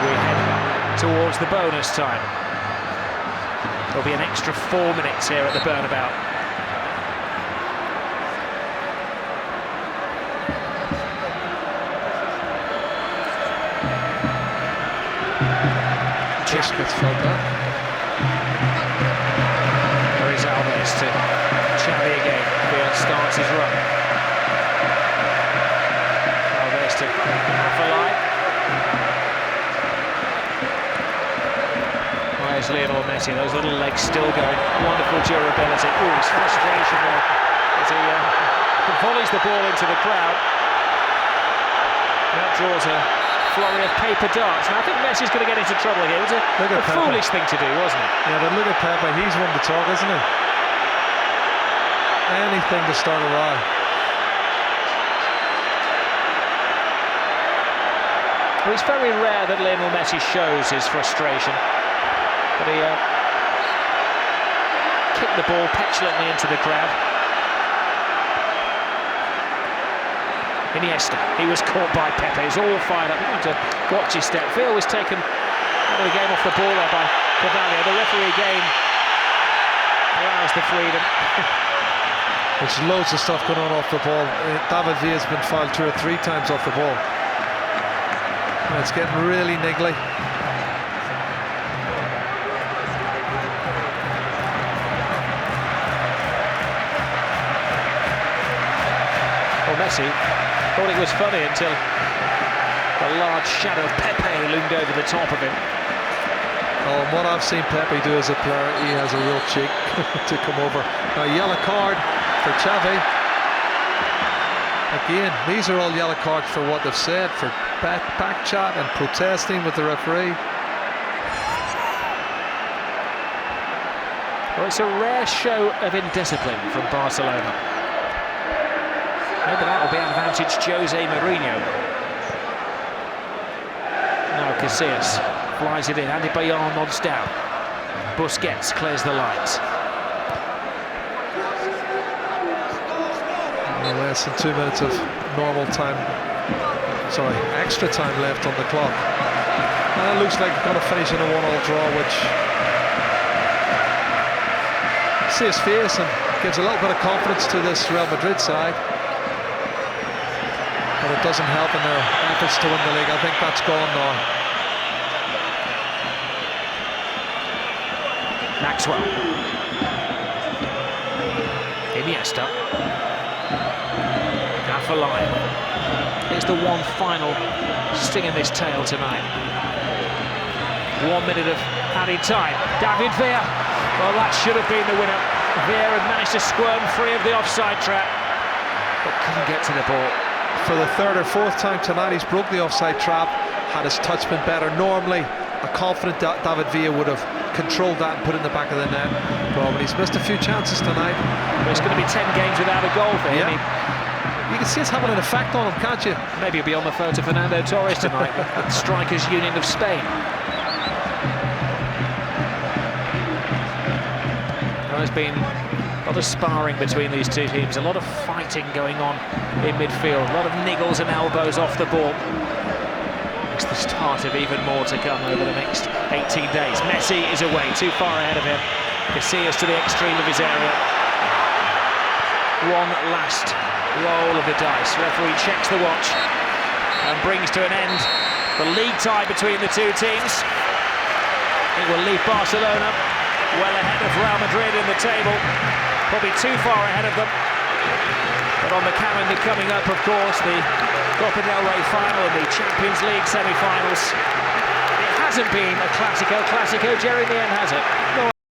We head towards the bonus time. There'll be an extra 4 minutes here at the Bernabeu. Just gets felt out. There is Alves to Xavi again. Bale starts his run. Alves to Afellay. Where's Lionel Messi? Those little legs still going. Wonderful durability. Ooh, his frustration there as he volleys the ball into the crowd. That draws a flurry of paper darts. And I think Messi's going to get into trouble here. It was a foolish thing to do, wasn't it? Yeah, but look at Pepe. He's one to talk, isn't he? Anything to start a row. Well, it's very rare that Lionel Messi shows his frustration, but he kicked the ball petulantly into the crowd. Iniesta, he was caught by Pepe. He's all fired up. He wanted to watch his step. Phil was taken out of the game off the ball there by Cavani. The referee again allows the freedom. There's loads of stuff going on off the ball. David Villa's been fouled 2 or 3 times off the ball. And it's getting really niggly. Well, Messi thought it was funny until the large shadow of Pepe loomed over the top of him. Oh, and what I've seen Pepe do as a player, he has a real cheek to come over. Now, yellow card for Xavi. Again, these are all yellow cards for what they've said, for back chat and protesting with the referee. Well, it's a rare show of indiscipline from Barcelona. Maybe that'll be advantage Jose Mourinho. Now Casillas flies it in. Adebayor nods down. Busquets clears the lines. Well, less than 2 minutes of normal time. Sorry, extra time left on the clock. And it looks like it's going to finish in a 1-1 draw, which see his face and gives a little bit of confidence to this Real Madrid side. But it doesn't help in their efforts to win the league. I think that's gone now. Maxwell. Iniesta. Now for Lyon. Here's the one final sting in this tail tonight. 1 minute of added time. David Villa. Well, that should have been the winner. Villa had managed to squirm free of the offside trap, but couldn't get to the ball. For the 3rd or 4th time tonight, he's broke the offside trap. Had his touch been better, normally a confident David Villa would have controlled that and put it in the back of the net. But he's missed a few chances tonight. Well, it's going to be 10 games without a goal for him. Yeah. You can see it's having an effect on him, can't you? Maybe he'll be on the phone to Fernando Torres tonight at Strikers Union of Spain. There's been a lot of sparring between these two teams, a lot of fighting going on in midfield, a lot of niggles and elbows off the ball. It's the start of even more to come over the next 18 days. Messi is away, too far ahead of him. Casillas to the extreme of his area. One last roll of the dice. Referee checks the watch and brings to an end the league tie between the two teams. It will leave Barcelona well ahead of Real Madrid in the table, probably too far ahead of them. But on the calendar coming up, of course, the Copa del Rey final and the Champions League semi-finals. It hasn't been a Clásico, Jerry, in the end, has it? No,